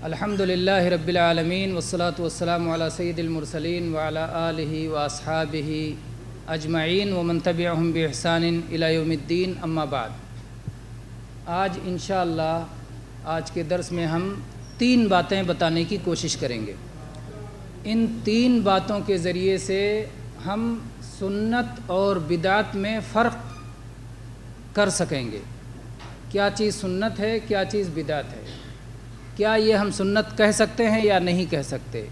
الحمدللہ رب العالمین والصلاة والسلام علی سید المرسلین وعلی آلہ واصحابہ اجمعین ومن تبعہم بإحسان الی یوم الدین، اما بعد۔ آج انشاءاللہ آج کے درس میں ہم 3 باتیں بتانے کی کوشش کریں گے۔ ان 3 باتوں کے ذریعے سے ہم سنت اور بدعت میں فرق کر سکیں گے۔ کیا چیز سنت ہے، کیا چیز بدعت ہے، کیا یہ ہم سنت کہہ سکتے ہیں یا نہیں کہہ سکتے،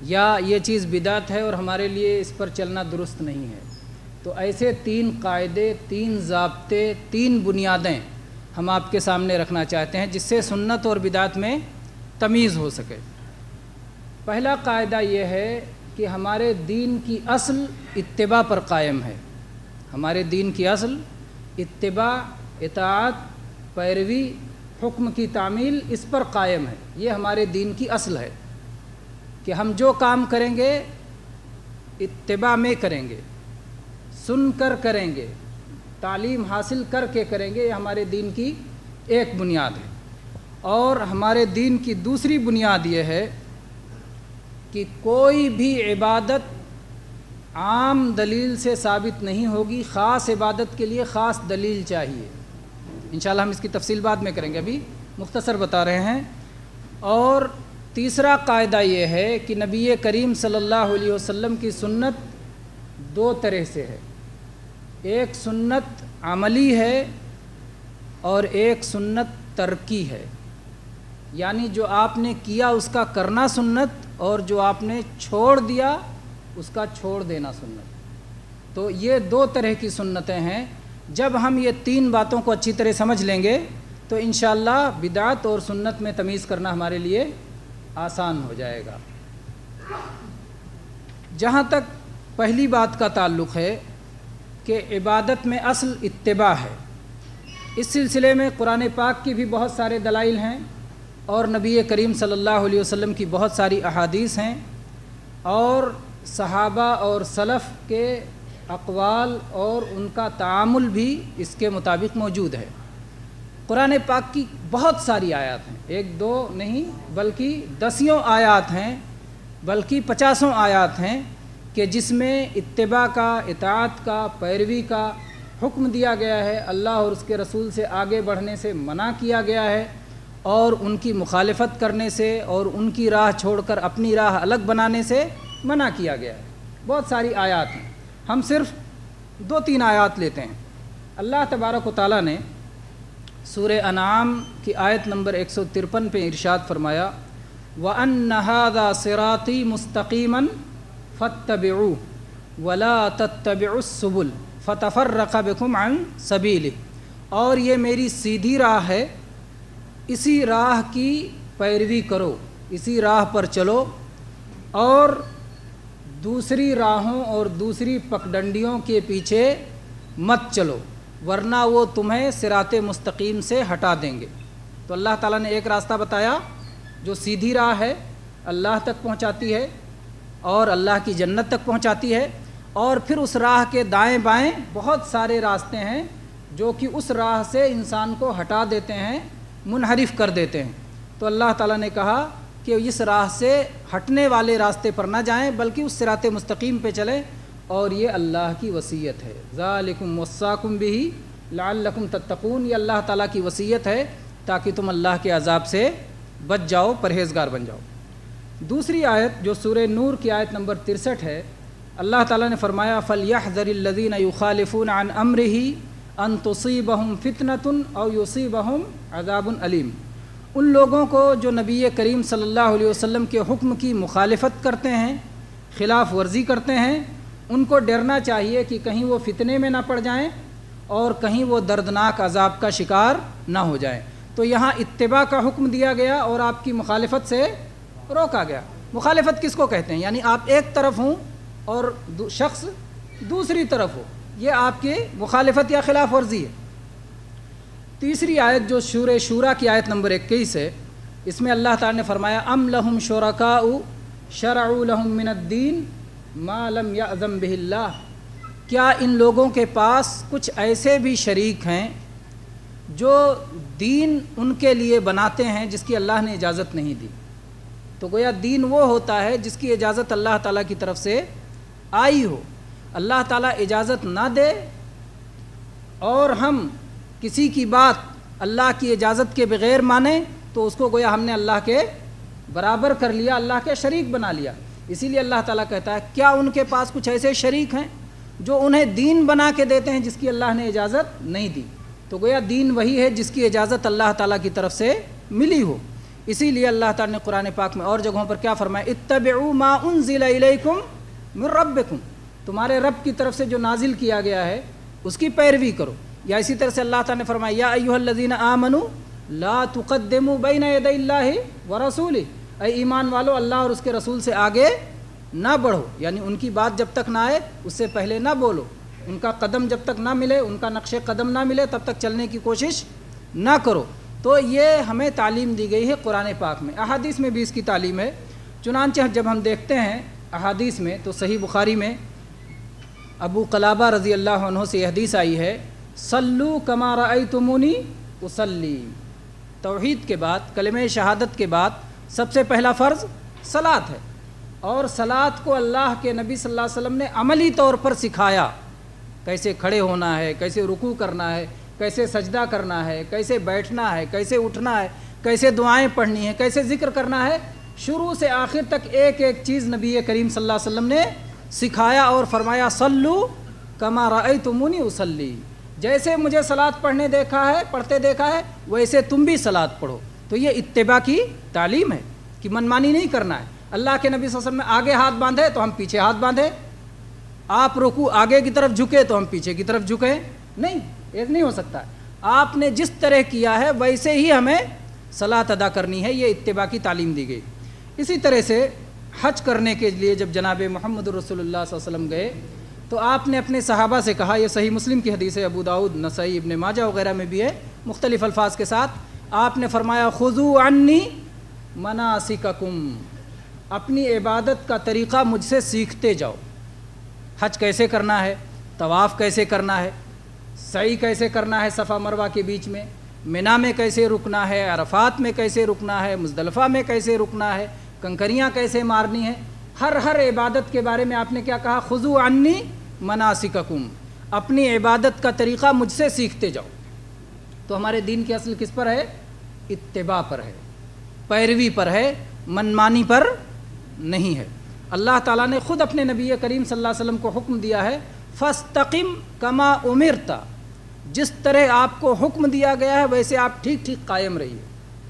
یا یہ چیز بدعت ہے اور ہمارے لیے اس پر چلنا درست نہیں ہے۔ تو ایسے 3 قاعدے، 3 ضابطے، 3 بنیادیں ہم آپ کے سامنے رکھنا چاہتے ہیں جس سے سنت اور بدعت میں تمیز ہو سکے۔ پہلا قاعدہ یہ ہے کہ ہمارے دین کی اصل اتباع پر قائم ہے۔ ہمارے دین کی اصل اتباع، اطاعت، پیروی، حکم کی تعمیل اس پر قائم ہے۔ یہ ہمارے دین کی اصل ہے کہ ہم جو کام کریں گے اتباع میں کریں گے، سن کر کریں گے، تعلیم حاصل کر کے کریں گے۔ یہ ہمارے دین کی ایک بنیاد ہے۔ اور ہمارے دین کی دوسری بنیاد یہ ہے کہ کوئی بھی عبادت عام دلیل سے ثابت نہیں ہوگی، خاص عبادت کے لیے خاص دلیل چاہیے۔ انشاءاللہ ہم اس کی تفصیل بعد میں کریں گے، ابھی مختصر بتا رہے ہیں۔ اور تیسرا قاعدہ یہ ہے کہ نبی کریم صلی اللہ علیہ وسلم کی سنت 2 طرح سے ہے۔ ایک سنت عملی ہے اور ایک سنت ترکی ہے، یعنی جو آپ نے کیا اس کا کرنا سنت، اور جو آپ نے چھوڑ دیا اس کا چھوڑ دینا سنت۔ تو یہ 2 طرح کی سنتیں ہیں۔ جب ہم یہ 3 باتوں کو اچھی طرح سمجھ لیں گے تو انشاءاللہ بدعت اور سنت میں تمیز کرنا ہمارے لیے آسان ہو جائے گا۔ جہاں تک پہلی بات کا تعلق ہے کہ عبادت میں اصل اتباع ہے، اس سلسلے میں قرآن پاک کی بھی بہت سارے دلائل ہیں اور نبی کریم صلی اللہ علیہ وسلم کی بہت ساری احادیث ہیں، اور صحابہ اور سلف کے اقوال اور ان کا تعامل بھی اس کے مطابق موجود ہے۔ قرآن پاک کی بہت ساری آیات ہیں، 1-2 نہیں بلکہ 10 آیات ہیں، بلکہ 50 آیات ہیں کہ جس میں اتباع کا، اطاعت کا، پیروی کا حکم دیا گیا ہے، اللہ اور اس کے رسول سے آگے بڑھنے سے منع کیا گیا ہے، اور ان کی مخالفت کرنے سے اور ان کی راہ چھوڑ کر اپنی راہ الگ بنانے سے منع کیا گیا ہے۔ بہت ساری آیات ہیں، ہم صرف 2-3 آیات لیتے ہیں۔ اللہ تبارک و تعالیٰ نے سورہ انعام کی آیت نمبر 153 پہ ارشاد فرمایا، وَأَنَّ هَذَا صِرَاطِي مُسْتَقِيمًا فَاتَّبِعُوهُ وَلَا تَتَّبِعُوا السُّبُلَ فَتَفَرَّقَ بِكُمْ عَنْ سَبِيلِهِ، اور یہ میری سیدھی راہ ہے، اسی راہ کی پیروی کرو، اسی راہ پر چلو، اور دوسری راہوں اور دوسری پگڈنڈیوں کے پیچھے مت چلو، ورنہ وہ تمہیں صراط مستقیم سے ہٹا دیں گے۔ تو اللہ تعالیٰ نے ایک راستہ بتایا جو سیدھی راہ ہے، اللہ تک پہنچاتی ہے اور اللہ کی جنت تک پہنچاتی ہے، اور پھر اس راہ کے دائیں بائیں بہت سارے راستے ہیں جو کہ اس راہ سے انسان کو ہٹا دیتے ہیں، منحرف کر دیتے ہیں۔ تو اللہ تعالیٰ نے کہا کہ اس راہ سے ہٹنے والے راستے پر نہ جائیں بلکہ اس صراط مستقیم پہ چلیں، اور یہ اللہ کی وصیت ہے۔ ذالکم وصاکم بہ لعلکم تتقون، یہ اللہ تعالیٰ کی وصیت ہے تاکہ تم اللہ کے عذاب سے بچ جاؤ، پرہیزگار بن جاؤ۔ دوسری آیت جو سورہ نور کی آیت نمبر 63 ہے، اللہ تعالیٰ نے فرمایا فَلْيَحْذَرِ الَّذِينَ يُخَالِفُونَ عَنْ أَمْرِهِ أَن تُصِيبَهُمْ فِتْنَةٌ أَوْ يُصِيبَهُمْ عَذَابٌ أَلِيمٌ، ان لوگوں کو جو نبی کریم صلی اللہ علیہ وسلم کے حکم کی مخالفت کرتے ہیں، خلاف ورزی کرتے ہیں، ان کو ڈرنا چاہیے کہ کہیں وہ فتنے میں نہ پڑ جائیں اور کہیں وہ دردناک عذاب کا شکار نہ ہو جائیں۔ تو یہاں اتباع کا حکم دیا گیا اور آپ کی مخالفت سے روکا گیا۔ مخالفت کس کو کہتے ہیں؟ یعنی آپ ایک طرف ہوں اور شخص دوسری طرف ہو، یہ آپ کی مخالفت یا خلاف ورزی ہے۔ تیسری آیت جو سورہ شورى کی آیت نمبر 21 ہے، اس میں اللہ تعالیٰ نے فرمایا ام لہم شرکاء شرعوا لہم من الدین ما لم یأذن بہ اللہ، کیا ان لوگوں کے پاس کچھ ایسے بھی شریک ہیں جو دین ان کے لیے بناتے ہیں جس کی اللہ نے اجازت نہیں دی؟ تو گویا دین وہ ہوتا ہے جس کی اجازت اللہ تعالیٰ کی طرف سے آئی ہو۔ اللہ تعالیٰ اجازت نہ دے اور ہم کسی کی بات اللہ کی اجازت کے بغیر مانیں تو اس کو گویا ہم نے اللہ کے برابر کر لیا، اللہ کے شریک بنا لیا۔ اسی لیے اللہ تعالیٰ کہتا ہے کیا ان کے پاس کچھ ایسے شریک ہیں جو انہیں دین بنا کے دیتے ہیں جس کی اللہ نے اجازت نہیں دی؟ تو گویا دین وہی ہے جس کی اجازت اللہ تعالیٰ کی طرف سے ملی ہو۔ اسی لیے اللہ تعالیٰ نے قرآن پاک میں اور جگہوں پر کیا فرمایا؟ اتبعوا ما انزل الیکم من ربکم، تمہارے رب کی طرف سے جو نازل کیا گیا ہے اس کی پیروی کرو۔ یا اسی طرح سے اللہ تعالیٰ نے فرمایا یا ایھا الذین آمنوا لا تقدموا بین یدی اللہ ورسولہ، اے ایمان والو اللہ اور اس کے رسول سے آگے نہ بڑھو، یعنی ان کی بات جب تک نہ آئے اس سے پہلے نہ بولو، ان کا قدم جب تک نہ ملے، ان کا نقش قدم نہ ملے تب تک چلنے کی کوشش نہ کرو۔ تو یہ ہمیں تعلیم دی گئی ہے قرآن پاک میں، احادیث میں بھی اس کی تعلیم ہے۔ چنانچہ جب ہم دیکھتے ہیں احادیث میں تو صحیح بخاری میں ابو قلابہ رضی اللہ عنہ سے یہ حدیث آئی ہے، صلو کما رأیتمونی اصلی، توحید کے بعد، کلمہ شہادت کے بعد سب سے پہلا فرض صلاۃ ہے، اور صلاۃ کو اللہ کے نبی صلی اللہ علیہ وسلم نے عملی طور پر سکھایا، کیسے کھڑے ہونا ہے، کیسے رکوع کرنا ہے، کیسے سجدہ کرنا ہے، کیسے بیٹھنا ہے، کیسے اٹھنا ہے، کیسے دعائیں پڑھنی ہے، کیسے ذکر کرنا ہے، شروع سے آخر تک ایک ایک چیز نبی کریم صلی اللہ علیہ وسلم نے سکھایا اور فرمایا صلو کما رأیتمونی اصلی، جیسے مجھے صلاۃ پڑھنے دیکھا ہے، پڑھتے دیکھا ہے، ویسے تم بھی صلاۃ پڑھو۔ تو یہ اتباع کی تعلیم ہے کہ منمانی نہیں کرنا ہے۔ اللہ کے نبی صلی اللہ علیہ وسلم نے آگے ہاتھ باندھے تو ہم پیچھے ہاتھ باندھے، آپ رکوع آگے کی طرف جھکے تو ہم پیچھے کی طرف جھکے، نہیں، یہ نہیں ہو سکتا ہے۔ آپ نے جس طرح کیا ہے ویسے ہی ہمیں صلاۃ ادا کرنی ہے، یہ اتباع کی تعلیم دی گئی۔ اسی طرح سے حج کرنے کے لیے جب جناب محمد رسول اللہ صلی اللہ علیہ وسلم گئے تو آپ نے اپنے صحابہ سے کہا، یہ صحیح مسلم کی حدیث ہے، ابو داؤد، نسائی، ابن ماجہ وغیرہ میں بھی ہے مختلف الفاظ کے ساتھ، آپ نے فرمایا خذوا عنی مناسککم، اپنی عبادت کا طریقہ مجھ سے سیکھتے جاؤ۔ حج کیسے کرنا ہے، طواف کیسے کرنا ہے، سعی کیسے کرنا ہے صفا مروہ کے بیچ میں، منا میں کیسے رکنا ہے، عرفات میں کیسے رکنا ہے، مزدلفہ میں کیسے رکنا ہے، کنکریاں کیسے مارنی ہیں، ہر عبادت کے بارے میں آپ نے کیا کہا؟ خذوا عنی مناسککم، اپنی عبادت کا طریقہ مجھ سے سیکھتے جاؤ۔ تو ہمارے دین کی اصل کس پر ہے؟ اتباع پر ہے، پیروی پر ہے، منمانی پر نہیں ہے۔ اللہ تعالیٰ نے خود اپنے نبی کریم صلی اللہ علیہ وسلم کو حکم دیا ہے فاستقم کما امرت، جس طرح آپ کو حکم دیا گیا ہے ویسے آپ ٹھیک ٹھیک قائم رہیے۔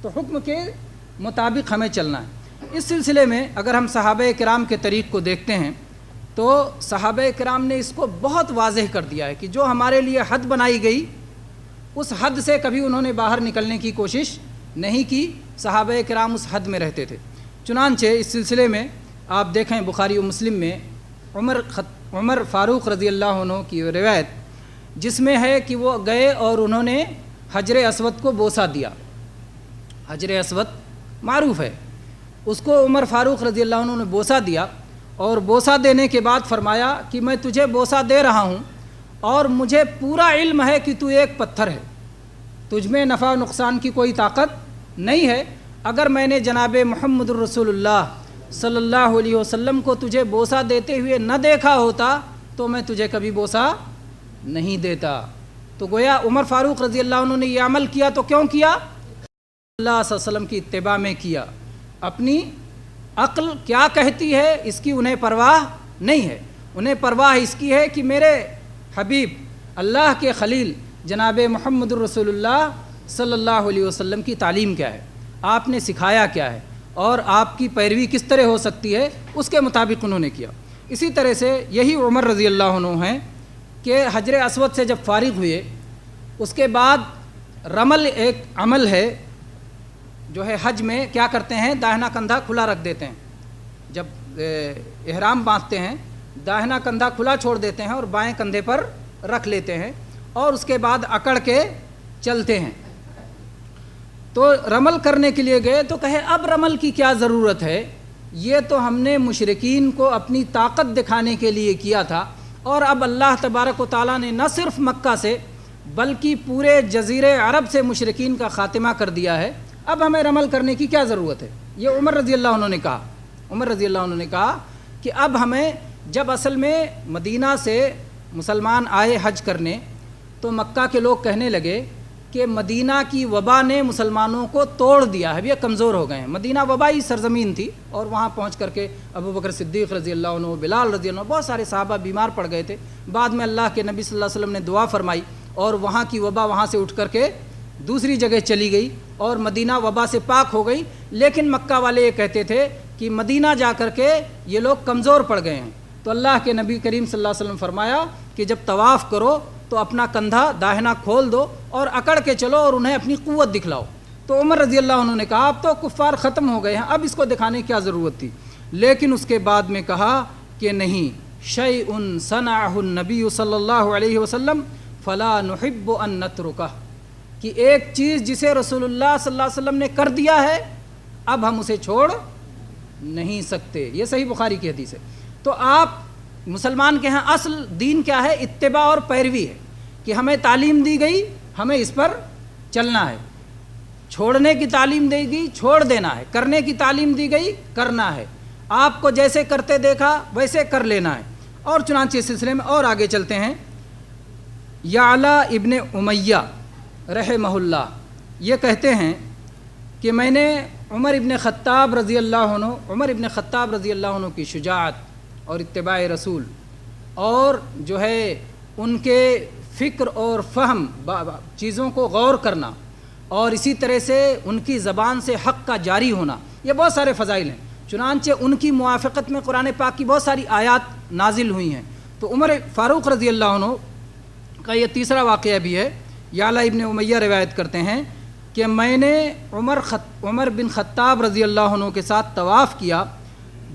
تو حکم کے مطابق ہمیں چلنا ہے۔ اس سلسلے میں اگر ہم صحابہ کرام کے طریق کو دیکھتے ہیں تو صحابہ کرام نے اس کو بہت واضح کر دیا ہے کہ جو ہمارے لیے حد بنائی گئی اس حد سے کبھی انہوں نے باہر نکلنے کی کوشش نہیں کی، صحابہ کرام اس حد میں رہتے تھے۔ چنانچہ اس سلسلے میں آپ دیکھیں بخاری و مسلم میں عمر فاروق رضی اللہ عنہ کی روایت جس میں ہے کہ وہ گئے اور انہوں نے حجر اسود کو بوسہ دیا۔ حجر اسود معروف ہے، اس کو عمر فاروق رضی اللہ عنہ نے بوسہ دیا، اور بوسہ دینے کے بعد فرمایا کہ میں تجھے بوسہ دے رہا ہوں اور مجھے پورا علم ہے کہ تو ایک پتھر ہے، تجھ میں نفع و نقصان کی کوئی طاقت نہیں ہے، اگر میں نے جناب محمد الرسول اللہ صلی اللہ علیہ وسلم کو تجھے بوسہ دیتے ہوئے نہ دیکھا ہوتا تو میں تجھے کبھی بوسہ نہیں دیتا۔ تو گویا عمر فاروق رضی اللہ عنہ نے یہ عمل کیا تو کیوں کیا؟ اللہ صلی اللہ علیہ وسلم کی اتباع میں کیا۔ اپنی عقل کیا کہتی ہے اس کی انہیں پرواہ نہیں ہے، انہیں پرواہ اس کی ہے کہ میرے حبیب اللہ کے خلیل جناب محمد الرسول اللہ صلی اللہ علیہ وسلم کی تعلیم کیا ہے، آپ نے سکھایا کیا ہے، اور آپ کی پیروی کس طرح ہو سکتی ہے، اس کے مطابق انہوں نے کیا۔ اسی طرح سے یہی عمر رضی اللہ عنہ ہیں کہ حجر اسود سے جب فارغ ہوئے اس کے بعد رمل ایک عمل ہے جو ہے حج میں کیا کرتے ہیں، داہنا کندھا کھلا رکھ دیتے ہیں، جب احرام باندھتے ہیں داہنا کندھا کھلا چھوڑ دیتے ہیں اور بائیں کندھے پر رکھ لیتے ہیں اور اس کے بعد اکڑ کے چلتے ہیں۔ تو رمل کرنے کے لیے گئے تو کہے اب رمل کی کیا ضرورت ہے، یہ تو ہم نے مشرکین کو اپنی طاقت دکھانے کے لیے کیا تھا، اور اب اللہ تبارک و تعالیٰ نے نہ صرف مکہ سے بلکہ پورے جزیرے عرب سے مشرکین کا خاتمہ کر دیا ہے، اب ہمیں رمل کرنے کی کیا ضرورت ہے؟ یہ عمر رضی اللہ عنہ نے کہا۔ عمر رضی اللہ عنہ نے کہا کہ اب ہمیں، جب اصل میں مدینہ سے مسلمان آئے حج کرنے تو مکہ کے لوگ کہنے لگے کہ مدینہ کی وبا نے مسلمانوں کو توڑ دیا ہے، اب یہ کمزور ہو گئے ہیں۔ مدینہ وبائی سرزمین تھی، اور وہاں پہنچ کر کے ابو بکر صدیق رضی اللہ عنہ، بلال رضی اللہ عنہ، بہت سارے صحابہ بیمار پڑ گئے تھے۔ بعد میں اللہ کے نبی صلی اللہ علیہ وسلم نے دعا فرمائی اور وہاں کی وبا وہاں سے اٹھ کر کے دوسری جگہ چلی گئی اور مدینہ وبا سے پاک ہو گئی۔ لیکن مکہ والے یہ کہتے تھے کہ مدینہ جا کر کے یہ لوگ کمزور پڑ گئے ہیں۔ تو اللہ کے نبی کریم صلی اللہ علیہ وسلم فرمایا کہ جب طواف کرو تو اپنا کندھا داہنا کھول دو اور اکڑ کے چلو اور انہیں اپنی قوت دکھلاؤ۔ تو عمر رضی اللہ عنہ نے کہا اب تو کفار ختم ہو گئے ہیں، اب اس کو دکھانے کی کیا ضرورت تھی؟ لیکن اس کے بعد میں کہا کہ نہیں، شیء صنعہ النبی صلی اللہ علیہ وسلم فلا نحب ان نترکہ، کہ ایک چیز جسے رسول اللہ صلی اللہ علیہ وسلم نے کر دیا ہے اب ہم اسے چھوڑ نہیں سکتے۔ یہ صحیح بخاری کی حدیث ہے۔ تو آپ مسلمان کے ہاں اصل دین کیا ہے؟ اتباع اور پیروی ہے، کہ ہمیں تعلیم دی گئی، ہمیں اس پر چلنا ہے۔ چھوڑنے کی تعلیم دی گئی، چھوڑ دینا ہے۔ کرنے کی تعلیم دی گئی، کرنا ہے۔ آپ کو جیسے کرتے دیکھا ویسے کر لینا ہے۔ اور چنانچہ اس سلسلے میں اور آگے چلتے ہیں۔ یعلا ابن امیہ رحمہ اللہ یہ کہتے ہیں کہ میں نے عمر ابن خطاب رضی اللہ عنہ کی شجاعت اور اتباع رسول اور جو ہے ان کے فکر اور فہم چیزوں کو غور کرنا اور اسی طرح سے ان کی زبان سے حق کا جاری ہونا، یہ بہت سارے فضائل ہیں۔ چنانچہ ان کی موافقت میں قرآن پاک کی بہت ساری آیات نازل ہوئی ہیں۔ تو عمر فاروق رضی اللہ عنہ کا یہ تیسرا واقعہ بھی ہے۔ یعلا ابن امیہ روایت کرتے ہیں کہ میں نے عمر بن خطاب رضی اللہ عنہ کے ساتھ طواف کیا۔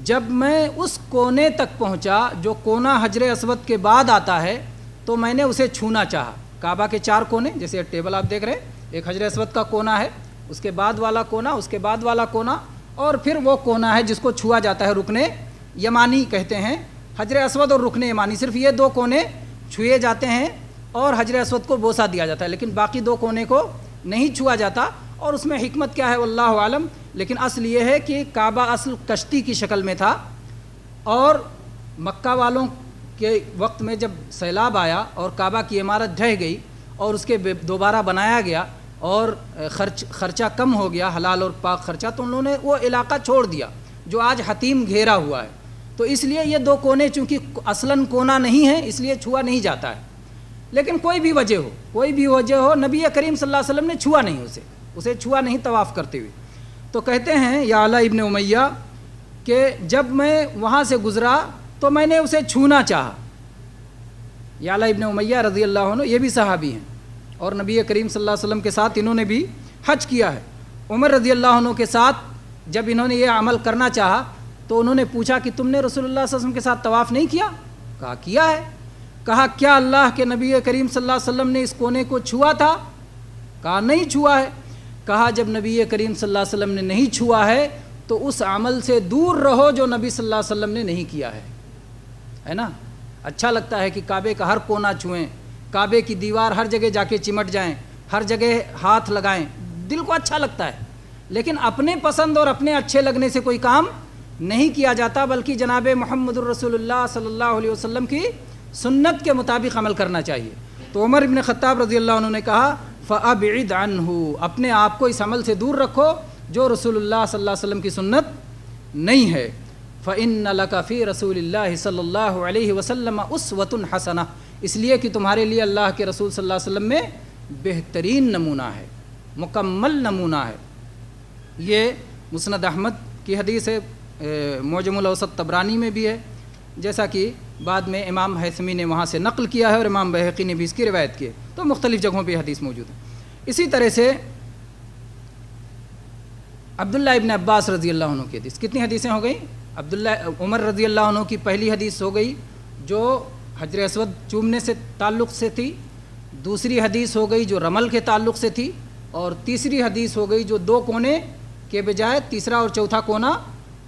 جب میں اس کونے تک پہنچا جو کونا حجر اسود کے بعد آتا ہے تو میں نے اسے چھونا چاہا۔ کعبہ کے 4 کونے، جیسے ٹیبل آپ دیکھ رہے ہیں، ایک حجر اسود کا کونا ہے، اس کے بعد والا کونا، اس کے بعد والا کونا، اور پھر وہ کونا ہے جس کو چھوا جاتا ہے، رکن یمانی کہتے ہیں۔ حجر اسود اور رکن یمانی، صرف یہ 2 کونے چھوئے جاتے ہیں اور حجر اسود کو بوسہ دیا جاتا ہے، لیکن باقی 2 کونے کو نہیں چھوا جاتا۔ اور اس میں حکمت کیا ہے واللہ عالم، لیکن اصل یہ ہے کہ کعبہ اصل کشتی کی شکل میں تھا، اور مکہ والوں کے وقت میں جب سیلاب آیا اور کعبہ کی عمارت ڈھہ گئی اور اس کے دوبارہ بنایا گیا اور خرچہ کم ہو گیا، حلال اور پاک خرچہ، تو انہوں نے وہ علاقہ چھوڑ دیا جو آج حتیم گھیرا ہوا ہے۔ تو اس لیے یہ 2 کونے چونکہ اصلاً کونا نہیں ہے اس لیے چھوا نہیں جاتا ہے۔ لیکن کوئی بھی وجہ ہو، نبی کریم صلی اللہ علیہ وسلم نے چھوا نہیں، اسے چھوا نہیں طواف کرتے ہوئے۔ تو کہتے ہیں یعلا ابن امیہ کہ جب میں وہاں سے گزرا تو میں نے اسے چھونا چاہا۔ یعلا ابن امیہ رضی اللہ عنہ یہ بھی صحابی ہیں اور نبی کریم صلی اللہ علیہ وسلم کے ساتھ انہوں نے بھی حج کیا ہے۔ عمر رضی اللہ عنہ کے ساتھ جب انہوں نے یہ عمل کرنا چاہا تو انہوں نے پوچھا کہ تم نے رسول اللہ صلی اللہ علیہ وسلم کے ساتھ طواف نہیں کیا؟ کہا کیا ہے۔ کہا کیا اللہ کے نبی کریم صلی اللہ علیہ وسلم نے اس کونے کو چھوا تھا؟ کہا نہیں چھوا ہے۔ کہا جب نبی کریم صلی اللہ علیہ وسلم نے نہیں چھوا ہے تو اس عمل سے دور رہو جو نبی صلی اللہ علیہ وسلم نے نہیں کیا ہے نا؟ اچھا لگتا ہے کہ کعبے کا ہر کونا چھوئیں، کعبے کی دیوار ہر جگہ جا کے چمٹ جائیں، ہر جگہ ہاتھ لگائیں، دل کو اچھا لگتا ہے، لیکن اپنے پسند اور اپنے اچھے لگنے سے کوئی کام نہیں کیا جاتا، بلکہ جناب محمد الرسول اللہ صلی اللہ علیہ وسلم کی سنت کے مطابق عمل کرنا چاہیے۔ تو عمر ابن خطاب رضی اللہ عنہ نے کہا فَأَبْعِدْ عَنْهُ، اپنے آپ کو اس عمل سے دور رکھو جو رسول اللہ صلی اللہ علیہ وسلم کی سنت نہیں ہے۔ فَإِنَّ لَكَ فِي رَسُولِ اللَّهِ صلی اللہ علیہ وسلم أُسْوَةٌ حَسَنَةٌ، اس لیے کہ تمہارے لیے اللہ کے رسول صلی اللہ علیہ وسلم میں بہترین نمونہ ہے، مکمل نمونہ ہے۔ یہ مسند احمد کی حدیث ہے، معجم الاوسط طبرانی میں بھی ہے، جیسا کہ بعد میں امام حیثمی نے وہاں سے نقل کیا ہے اور امام بہقی نے بھی اس کی روایت کی ہے، تو مختلف جگہوں پہ حدیث موجود ہے۔ اسی طرح سے عبداللہ ابن عباس رضی اللہ عنہ کی حدیث، کتنی حدیثیں ہو گئیں؟ عمر رضی اللہ عنہ کی پہلی حدیث ہو گئی جو حجر اسود چومنے سے تعلق سے تھی، دوسری حدیث ہو گئی جو رمل کے تعلق سے تھی، اور تیسری حدیث ہو گئی جو 2 کونے کے بجائے تیسرا اور چوتھا کونا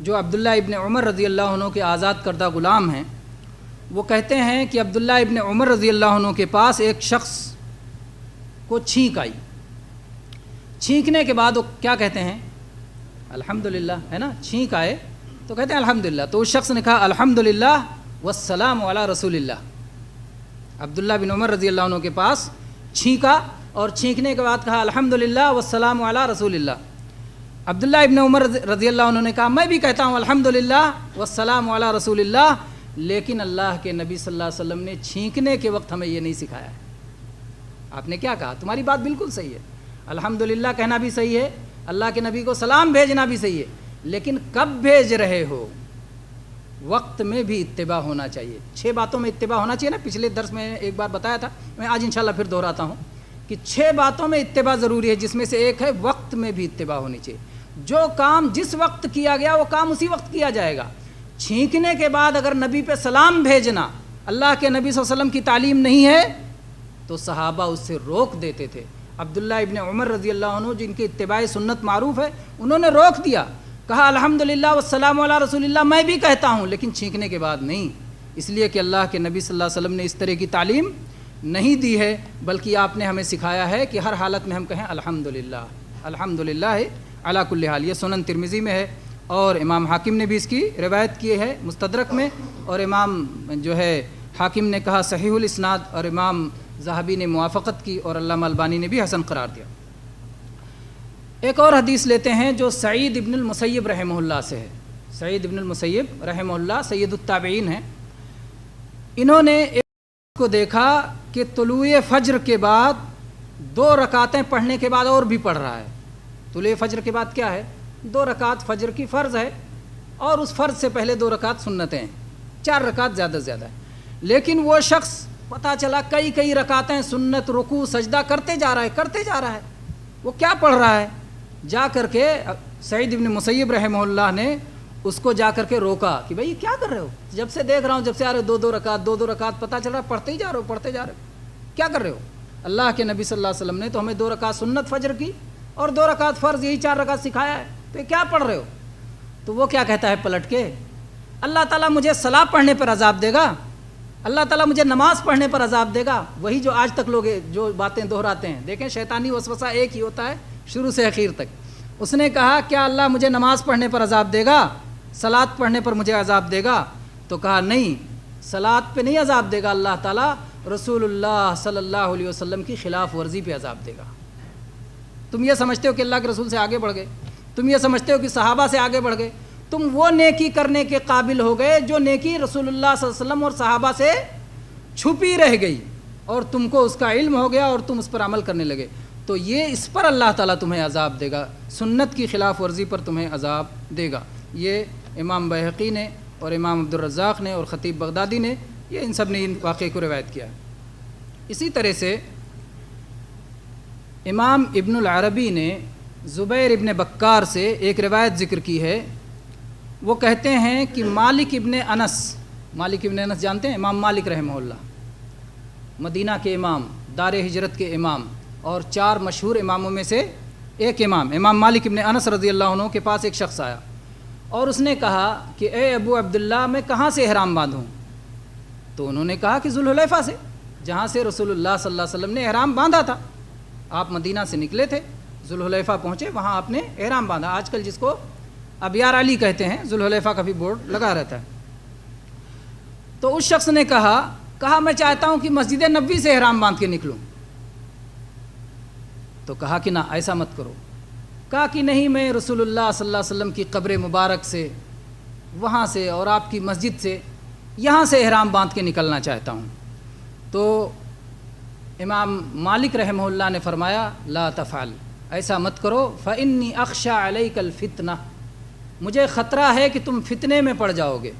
جو عبداللہ ابن عمر رضی اللہ عنہ کے آزاد کردہ غلام ہیں، وہ کہتے ہیں کہ عبداللہ ابن عمر رضی اللہ عنہ کے پاس ایک شخص کو چھینک آئی۔ چھینکنے کے بعد وہ کیا کہتے ہیں؟ الحمدللہ، ہے نا؟ چھینک آئے تو کہتے ہیں الحمدللہ۔ تو اس شخص نے کہا الحمدللہ والسلام علی رسول اللہ۔ عبداللہ بن عمر رضی اللہ عنہ کے پاس چھینکا اور چھینکنے کے بعد کہا الحمدللہ والسلام علی رسول اللہ۔ عبداللہ ابن عمر رضی اللہ عنہ نے کہا میں بھی کہتا ہوں الحمدللہ والسلام علی رسول اللہ، لیکن اللہ کے نبی صلی اللہ علیہ وسلم نے چھینکنے کے وقت ہمیں یہ نہیں سکھایا ہے۔ آپ نے کیا کہا؟ تمہاری بات بالکل صحیح ہے، الحمدللہ کہنا بھی صحیح ہے، اللہ کے نبی کو سلام بھیجنا بھی صحیح ہے، لیکن کب بھیج رہے ہو؟ وقت میں بھی اتباع ہونا چاہیے۔ 6 باتوں میں اتباع ہونا چاہیے نا، پچھلے درس میں ایک بار بتایا تھا، میں آج انشاءاللہ پھر دہراتا ہوں کہ 6 باتوں میں اتباع ضروری ہے، جس میں سے ایک ہے وقت میں بھی اتباع ہونی چاہیے۔ جو کام جس وقت کیا گیا وہ کام اسی وقت کیا جائے گا۔ چھینکنے کے بعد اگر نبی پہ سلام بھیجنا اللہ کے نبی صلی اللہ علیہ وسلم کی تعلیم نہیں ہے تو صحابہ اس سے روک دیتے تھے۔ عبداللہ ابن عمر رضی اللہ عنہ جن کی اتباع سنت معروف ہے، انہوں نے روک دیا، کہا الحمدللہ والسلام علی رسول اللہ میں بھی کہتا ہوں، لیکن چھینکنے کے بعد نہیں، اس لیے کہ اللہ کے نبی صلی اللہ علیہ وسلم نے اس طرح کی تعلیم نہیں دی ہے، بلکہ آپ نے ہمیں سکھایا ہے کہ ہر حالت میں ہم کہیں الحمدللہ، الحمدللہ علی کل حال۔ یہ سنن ترمذی میں ہے اور امام حاکم نے بھی اس کی روایت کی ہے مستدرک میں، اور امام جو ہے حاکم نے کہا صحیح الاسناد، اور امام ذہبی نے موافقت کی، اور علامہ البانی نے بھی حسن قرار دیا۔ ایک اور حدیث لیتے ہیں جو سعید ابن المسیب رحمہ اللہ سے ہے۔ سعید ابن المسیب رحمہ اللہ سید التابعین ہیں۔ انہوں نے ایک کو دیکھا کہ طلوع فجر کے بعد 2 رکعتیں پڑھنے کے بعد اور بھی پڑھ رہا ہے۔ طلوع فجر کے بعد کیا ہے؟ 2 رکعت فجر کی فرض ہے، اور اس فرض سے پہلے 2 رکعت سنتیں ہیں، 4 رکعت زیادہ سے زیادہ ہے۔ لیکن وہ شخص پتہ چلا کئی رکعتیں سنت رکوع سجدہ کرتے جا رہا ہے، وہ کیا پڑھ رہا ہے؟ جا کر کے سعید ابن مسیب رحمہ اللہ نے اس کو جا کر کے روکا کہ بھائی کیا کر رہے ہو؟ جب سے دیکھ رہا ہوں، جب سے آ رہے 2 رکعت پتہ چل رہا ہے پڑھتے ہی جا رہے ہو، کیا کر رہے ہو؟ اللہ کے نبی صلی اللہ علیہ وسلم نے تو ہمیں 2 رکعت سنت فجر کی اور 2 رکعت فرض، یہی 4 رکعت سکھایا ہے، تو یہ کیا پڑھ رہے ہو؟ تو وہ کیا کہتا ہے پلٹ کے؟ اللہ تعالیٰ مجھے صلاح پڑھنے پر عذاب دے گا، اللہ تعالیٰ مجھے نماز پڑھنے پر عذاب دے گا۔ وہی جو آج تک لوگ جو باتیں دہراتے ہیں، دیکھیں شیطانی وسوسہ ایک ہی ہوتا ہے شروع سے اخیر تک۔ اس نے کہا کیا اللہ مجھے نماز پڑھنے پر عذاب دے گا، صلاۃ پڑھنے پر مجھے عذاب دے گا؟ تو کہا نہیں، صلاۃ پہ نہیں عذاب دے گا اللہ تعالیٰ، رسول اللہ صلی اللہ علیہ وسلم کی خلاف ورزی پہ عذاب دے گا۔ تم یہ سمجھتے ہو کہ اللہ کے رسول سے آگے بڑھ گئے، تم یہ سمجھتے ہو کہ صحابہ سے آگے بڑھ گئے، تم وہ نیکی کرنے کے قابل ہو گئے جو نیکی رسول اللہ صلی اللہ علیہ وسلم اور صحابہ سے چھپی رہ گئی، اور تم کو اس کا علم ہو گیا اور تم اس پر عمل کرنے لگے، تو یہ اس پر اللہ تعالیٰ تمہیں عذاب دے گا، سنت کی خلاف ورزی پر تمہیں عذاب دے گا۔ یہ امام بہقی نے اور امام عبدالرزاق نے اور خطیب بغدادی نے، یہ ان سب نے ان واقعے کو روایت کیا ہے۔ اسی طرح سے امام ابن العربی نے زبیر ابن بکار سے ایک روایت ذکر کی ہے، وہ کہتے ہیں کہ مالک ابن انس جانتے ہیں؟ امام مالک رحمہ اللہ، مدینہ کے امام، دار ہجرت کے امام، اور 4 مشہور اماموں میں سے ایک امام مالک ابن انس رضی اللہ عنہ کے پاس ایک شخص آیا اور اس نے کہا کہ اے ابو عبداللہ میں کہاں سے احرام باندھوں؟ تو انہوں نے کہا کہ ذوالحلیفہ سے، جہاں سے رسول اللہ صلی اللہ علیہ وسلم نے احرام باندھا تھا۔ آپ مدینہ سے نکلے تھے، ذوالحلیفہ پہنچے، وہاں آپ نے احرام باندھا، آج کل جس کو ابیار علی کہتے ہیں، ذوالحلیفہ کا بھی بورڈ لگا رہتا ہے۔ تو اس شخص نے کہا میں چاہتا ہوں کہ مسجد نبوی سے احرام باندھ کے نکلوں۔ تو کہا کہ نہ، ایسا مت کرو۔ کہا کہ نہیں، میں رسول اللہ صلی اللہ علیہ وسلم کی قبر مبارک سے، وہاں سے اور آپ کی مسجد سے، یہاں سے احرام باندھ کے نکلنا چاہتا ہوں۔ تو امام مالک رحمہ اللہ نے فرمایا لا تفعل، ایسا مت کرو، فإنی اخشى علیک الفتنہ، مجھے خطرہ ہے کہ تم فتنے میں پڑ جاؤ گے،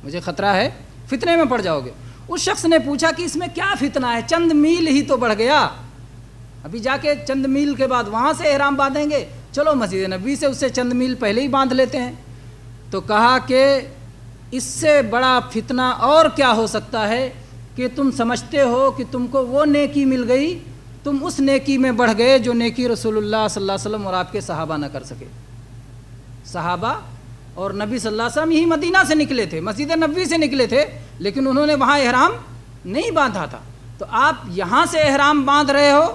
مجھے خطرہ ہے فتنے میں پڑ جاؤ گے۔ اس شخص نے پوچھا کہ اس میں کیا فتنہ ہے، چند میل ہی تو بڑھ گیا، ابھی جا کے چند میل کے بعد وہاں سے احرام باندھیں گے، چلو مسجد نبوی سے اس سے چند میل پہلے ہی باندھ لیتے ہیں۔ تو کہا کہ اس سے بڑا فتنہ اور کیا ہو سکتا ہے کہ تم سمجھتے ہو کہ تم کو وہ نیکی مل گئی، تم اس نیکی میں بڑھ گئے جو نیکی رسول اللہ صلی اللہ علیہ وسلم اور آپ کے صحابہ نہ کر سکے۔ صحابہ اور نبی صلی اللہ علیہ وسلم یہی مدینہ سے نکلے تھے، مسجد نبوی سے نکلے تھے، لیکن انہوں نے وہاں احرام نہیں باندھا تھا۔ تو آپ یہاں سے احرام باندھ رہے ہو،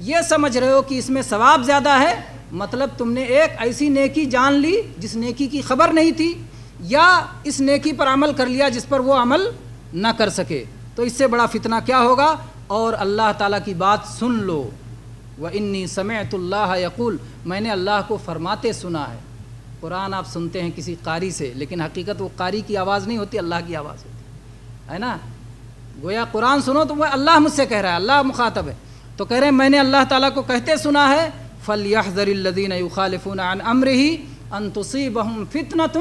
یہ سمجھ رہے ہو کہ اس میں ثواب زیادہ ہے، مطلب تم نے ایک ایسی نیکی جان لی جس نیکی کی خبر نہیں تھی، یا اس نیکی پر عمل کر لیا جس پر وہ عمل نہ کر سکے۔ تو اس سے بڑا فتنہ کیا ہوگا؟ اور اللہ تعالیٰ کی بات سن لو، وَإِنِّي سَمِعْتُ اللَّهَ يَقُولُ، میں نے اللہ کو فرماتے سنا ہے۔ قرآن آپ سنتے ہیں کسی قاری سے، لیکن حقیقت وہ قاری کی آواز نہیں ہوتی، اللہ کی آواز ہوتی ہے نا۔ گویا قرآن سنو تو وہ اللہ مجھ سے کہہ رہا ہے، اللہ مخاطب ہے، تو کہہ رہے ہیں میں نے اللہ تعالیٰ کو کہتے سنا ہے، فَلْيَحْذَرِ الَّذِينَ يُخَالِفُونَ عَنْ أَمْرِهِ أَن تُصِيبَهُمْ فِتْنَةٌ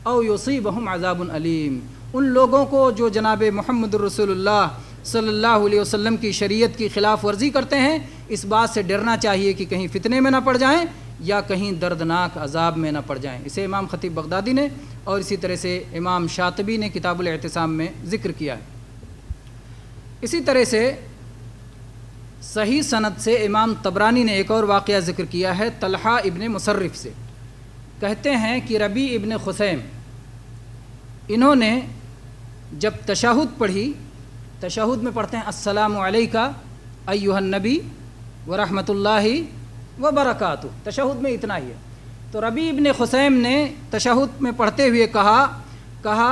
أَوْ يُصِيبَهُمْ عَذَابٌ أَلِيمٌ۔ ان لوگوں کو جو جناب محمد رسول اللہ صلی اللہ علیہ وسلم کی شریعت کی خلاف ورزی کرتے ہیں، اس بات سے ڈرنا چاہیے کہ کہیں فتنے میں نہ پڑ جائیں یا کہیں دردناک عذاب میں نہ پڑ جائیں۔ اسے امام خطیب بغدادی نے اور اسی طرح سے امام شاطبی نے کتاب الاعتصام میں ذکر کیا ہے۔ اسی طرح سے صحیح سند سے امام طبرانی نے ایک اور واقعہ ذکر کیا ہے طلحہ ابن مصرف سے، کہتے ہیں کہ ربیع ابن خثیم انہوں نے جب تشہد پڑھی، تشہد میں پڑھتے ہیں السلام علیکہ ایھا النبی ورحمۃ اللہ وبرکاتہ، تشہد میں اتنا ہی ہے۔ تو ربیع ابن خثیم نے تشہد میں پڑھتے ہوئے کہا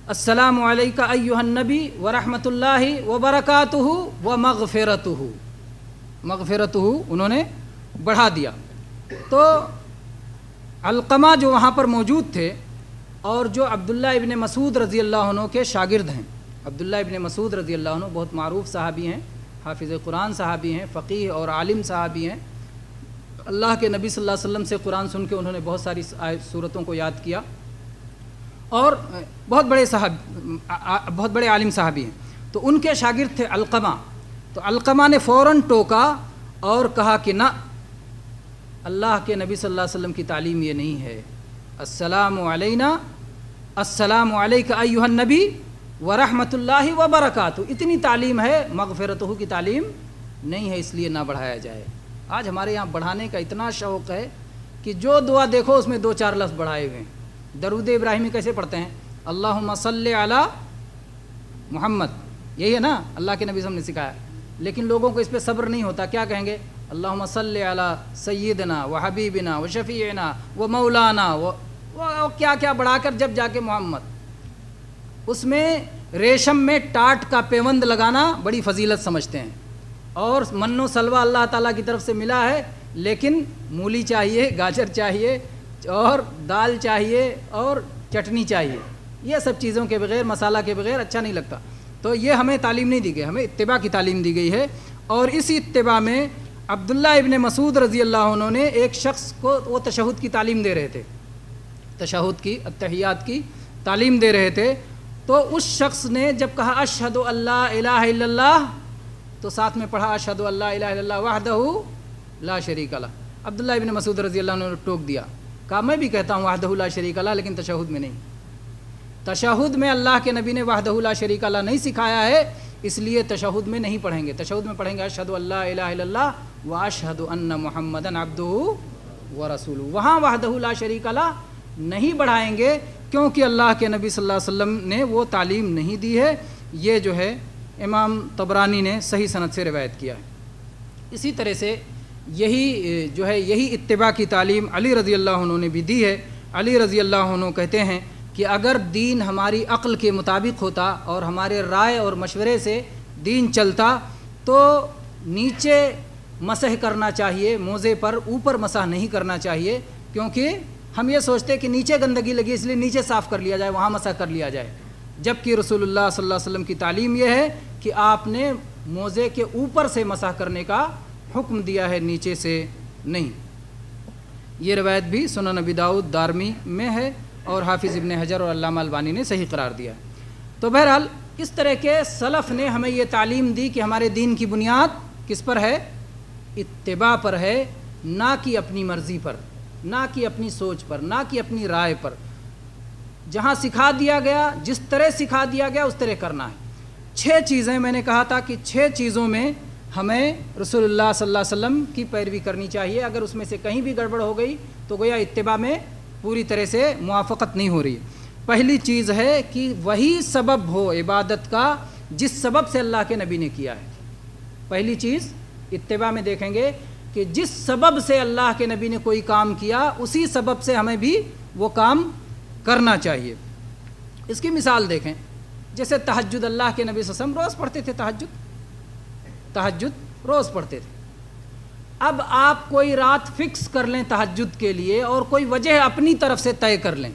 السلام علیکہ ایھا النبی ورحمۃ اللہ وبرکاتہ ومغفرتہ، مغفرتہ انہوں نے بڑھا دیا۔ تو علقمہ جو وہاں پر موجود تھے اور جو عبداللہ ابن مسعود رضی اللہ عنہ کے شاگرد ہیں، عبداللہ ابن مسعود رضی اللہ عنہ بہت معروف صحابی ہیں، حافظ قرآن صحابی ہیں، فقیہ اور عالم صحابی ہیں۔ اللہ کے نبی صلی اللہ علیہ وسلم سے قرآن سن کے انہوں نے بہت ساری صورتوں کو یاد کیا، اور بہت بڑے عالم صحابی ہیں۔ تو ان کے شاگرد تھے علقمہ، تو علقمہ نے فوراً ٹوکا اور کہا کہ نہ، اللہ کے نبی صلی اللہ علیہ وسلم کی تعلیم یہ نہیں ہے، السلام علینا، السلام علیکہ ایھا النبی ورحمۃ اللہ وبرکاتہ، اتنی تعلیم ہے، مغفرتہ کی تعلیم نہیں ہے، اس لیے نہ بڑھایا جائے۔ آج ہمارے یہاں بڑھانے کا اتنا شوق ہے کہ جو دعا دیکھو اس میں 2-4 لفظ بڑھائے ہوئے ہیں۔ درود ابراہیمی کیسے پڑھتے ہیں؟ اللہم صلی علی محمد، یہی ہے نا، اللہ کے نبی صلی اللہ علیہ وسلم نے سکھایا، لیکن لوگوں کو اس پہ صبر نہیں ہوتا، کیا کہیں گے؟ اللہم صلی علی سیدنا و حبیبنا و شفیعنا و مولانا و کیا کیا بڑھا کر جب جا کے محمد، اس میں ریشم میں ٹاٹ کا پیوند لگانا بڑی فضیلت سمجھتے ہیں، اور من و سلوہ اللہ تعالیٰ کی طرف سے ملا ہے، لیکن مولی چاہیے، گاجر چاہیے، اور دال چاہیے، اور چٹنی چاہیے، یہ سب چیزوں کے بغیر، مسالہ کے بغیر اچھا نہیں لگتا۔ تو یہ ہمیں تعلیم نہیں دی گئی، ہمیں اتباع کی تعلیم دی گئی ہے، اور اسی اتباع میں عبداللہ ابن مسعود رضی اللہ عنہ نے ایک شخص کو وہ تشہد کی تعلیم دے رہے تھے، تشہد کی، التحیات کی تعلیم دے رہے تھے، تو اس شخص نے جب کہا اشہد ان لا الہ الا اللہ، تو ساتھ میں پڑھا اشہد ان لا الہ الا اللہ وحدہ لا شریک لہ۔ عبداللہ ابن مسعود رضی اللہ عنہ نے ٹوک دیا، کہا میں بھی کہتا ہوں وحدہ لا شریک لہ، لیکن تشہد میں نہیں، تشہد میں اللہ کے نبی نے وحدہ لا شریک لہ نہیں سکھایا ہے، اس لیے تشہد میں نہیں پڑھیں گے، تشہد میں پڑھیں گے اشہد ان لا الہ الا اللہ واشہد ان محمدا عبدہ ورسولہ، وہاں وحدہ لا شریک لہ نہیں بڑھائیں گے، کیونکہ اللہ کے نبی صلی اللہ علیہ وسلم نے وہ تعلیم نہیں دی ہے۔ یہ جو ہے امام طبرانی نے صحیح سند سے روایت کیا ہے۔ اسی طرح سے یہی اتباع کی تعلیم علی رضی اللہ عنہ نے بھی دی ہے۔ علی رضی اللہ عنہ کہتے ہیں کہ اگر دین ہماری عقل کے مطابق ہوتا اور ہمارے رائے اور مشورے سے دین چلتا تو نیچے مسح کرنا چاہیے موزے پر، اوپر مسح نہیں کرنا چاہیے، کیونکہ ہم یہ سوچتے کہ نیچے گندگی لگی اس لیے نیچے صاف کر لیا جائے، وہاں مسح کر لیا جائے، جبکہ رسول اللہ صلی اللہ علیہ وسلم کی تعلیم یہ ہے کہ آپ نے موزے کے اوپر سے مسح کرنے کا حکم دیا ہے، نیچے سے نہیں۔ یہ روایت بھی سنن ابی داؤد دارمی میں ہے، اور حافظ ابن حجر اور علامہ البانی نے صحیح قرار دیا ہے۔ تو بہرحال اس طرح کے سلف نے ہمیں یہ تعلیم دی کہ ہمارے دین کی بنیاد کس پر ہے؟ اتباع پر ہے، نہ کہ اپنی مرضی پر، نہ کہ اپنی سوچ پر، نہ کہ اپنی رائے پر۔ جہاں سکھا دیا گیا، جس طرح سکھا دیا گیا اس طرح کرنا ہے۔ 6 چیزیں میں نے کہا تھا کہ 6 چیزوں میں ہمیں رسول اللہ صلی اللہ علیہ وسلم کی پیروی کرنی چاہیے، اگر اس میں سے کہیں بھی گڑبڑ ہو گئی تو گویا اتباع میں پوری طرح سے موافقت نہیں ہو رہی ہے۔ پہلی چیز ہے کہ وہی سبب ہو عبادت کا جس سبب سے اللہ کے نبی نے کیا ہے۔ پہلی چیز اتباع میں دیکھیں گے کہ جس سبب سے اللہ کے نبی نے کوئی کام کیا اسی سبب سے ہمیں بھی وہ کام کرنا چاہیے۔ اس کی مثال دیکھیں، جیسے تہجد، اللہ کے نبی صلی اللہ علیہ وسلم روز پڑھتے تھے، تہجد روز پڑھتے تھے۔ اب آپ کوئی رات فکس کر لیں تہجد کے لیے اور کوئی وجہ اپنی طرف سے طے کر لیں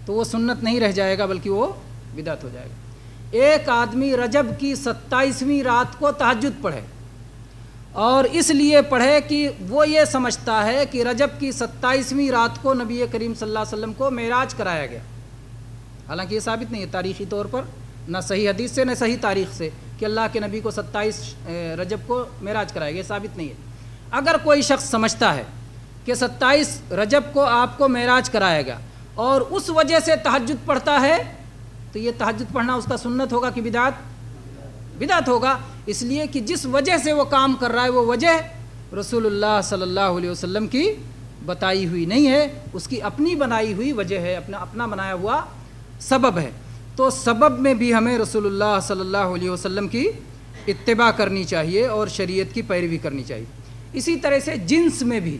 تو وہ سنت نہیں رہ جائے گا بلکہ وہ بدعت ہو جائے گا۔ ایک آدمی رجب کی 27ویں رات کو تہجد پڑھے اور اس لیے پڑھے کہ وہ یہ سمجھتا ہے کہ رجب کی 27ویں رات کو نبی کریم صلی اللہ علیہ وسلم کو معراج کرایا گیا، حالانکہ یہ ثابت نہیں ہے تاریخی طور پر، نہ صحیح حدیث سے نہ صحیح تاریخ سے کہ اللہ کے نبی کو 27 رجب کو معراج کرایا گیا، یہ ثابت نہیں ہے۔ اگر کوئی شخص سمجھتا ہے کہ 27 رجب کو آپ کو معراج کرایا گیا اور اس وجہ سے تہجد پڑھتا ہے تو یہ تہجد پڑھنا اس کا سنت ہوگا کہ بدعت ہوگا، اس لیے کہ جس وجہ سے وہ کام کر رہا ہے وہ وجہ رسول اللہ صلی اللہ علیہ وسلم کی بتائی ہوئی نہیں ہے، اس کی اپنی بنائی ہوئی وجہ ہے، اپنا بنایا ہوا سبب ہے۔ تو سبب میں بھی ہمیں رسول اللہ صلی اللہ علیہ وسلم کی اتباع کرنی چاہیے اور شریعت کی پیروی کرنی چاہیے۔ اسی طرح سے جنس میں بھی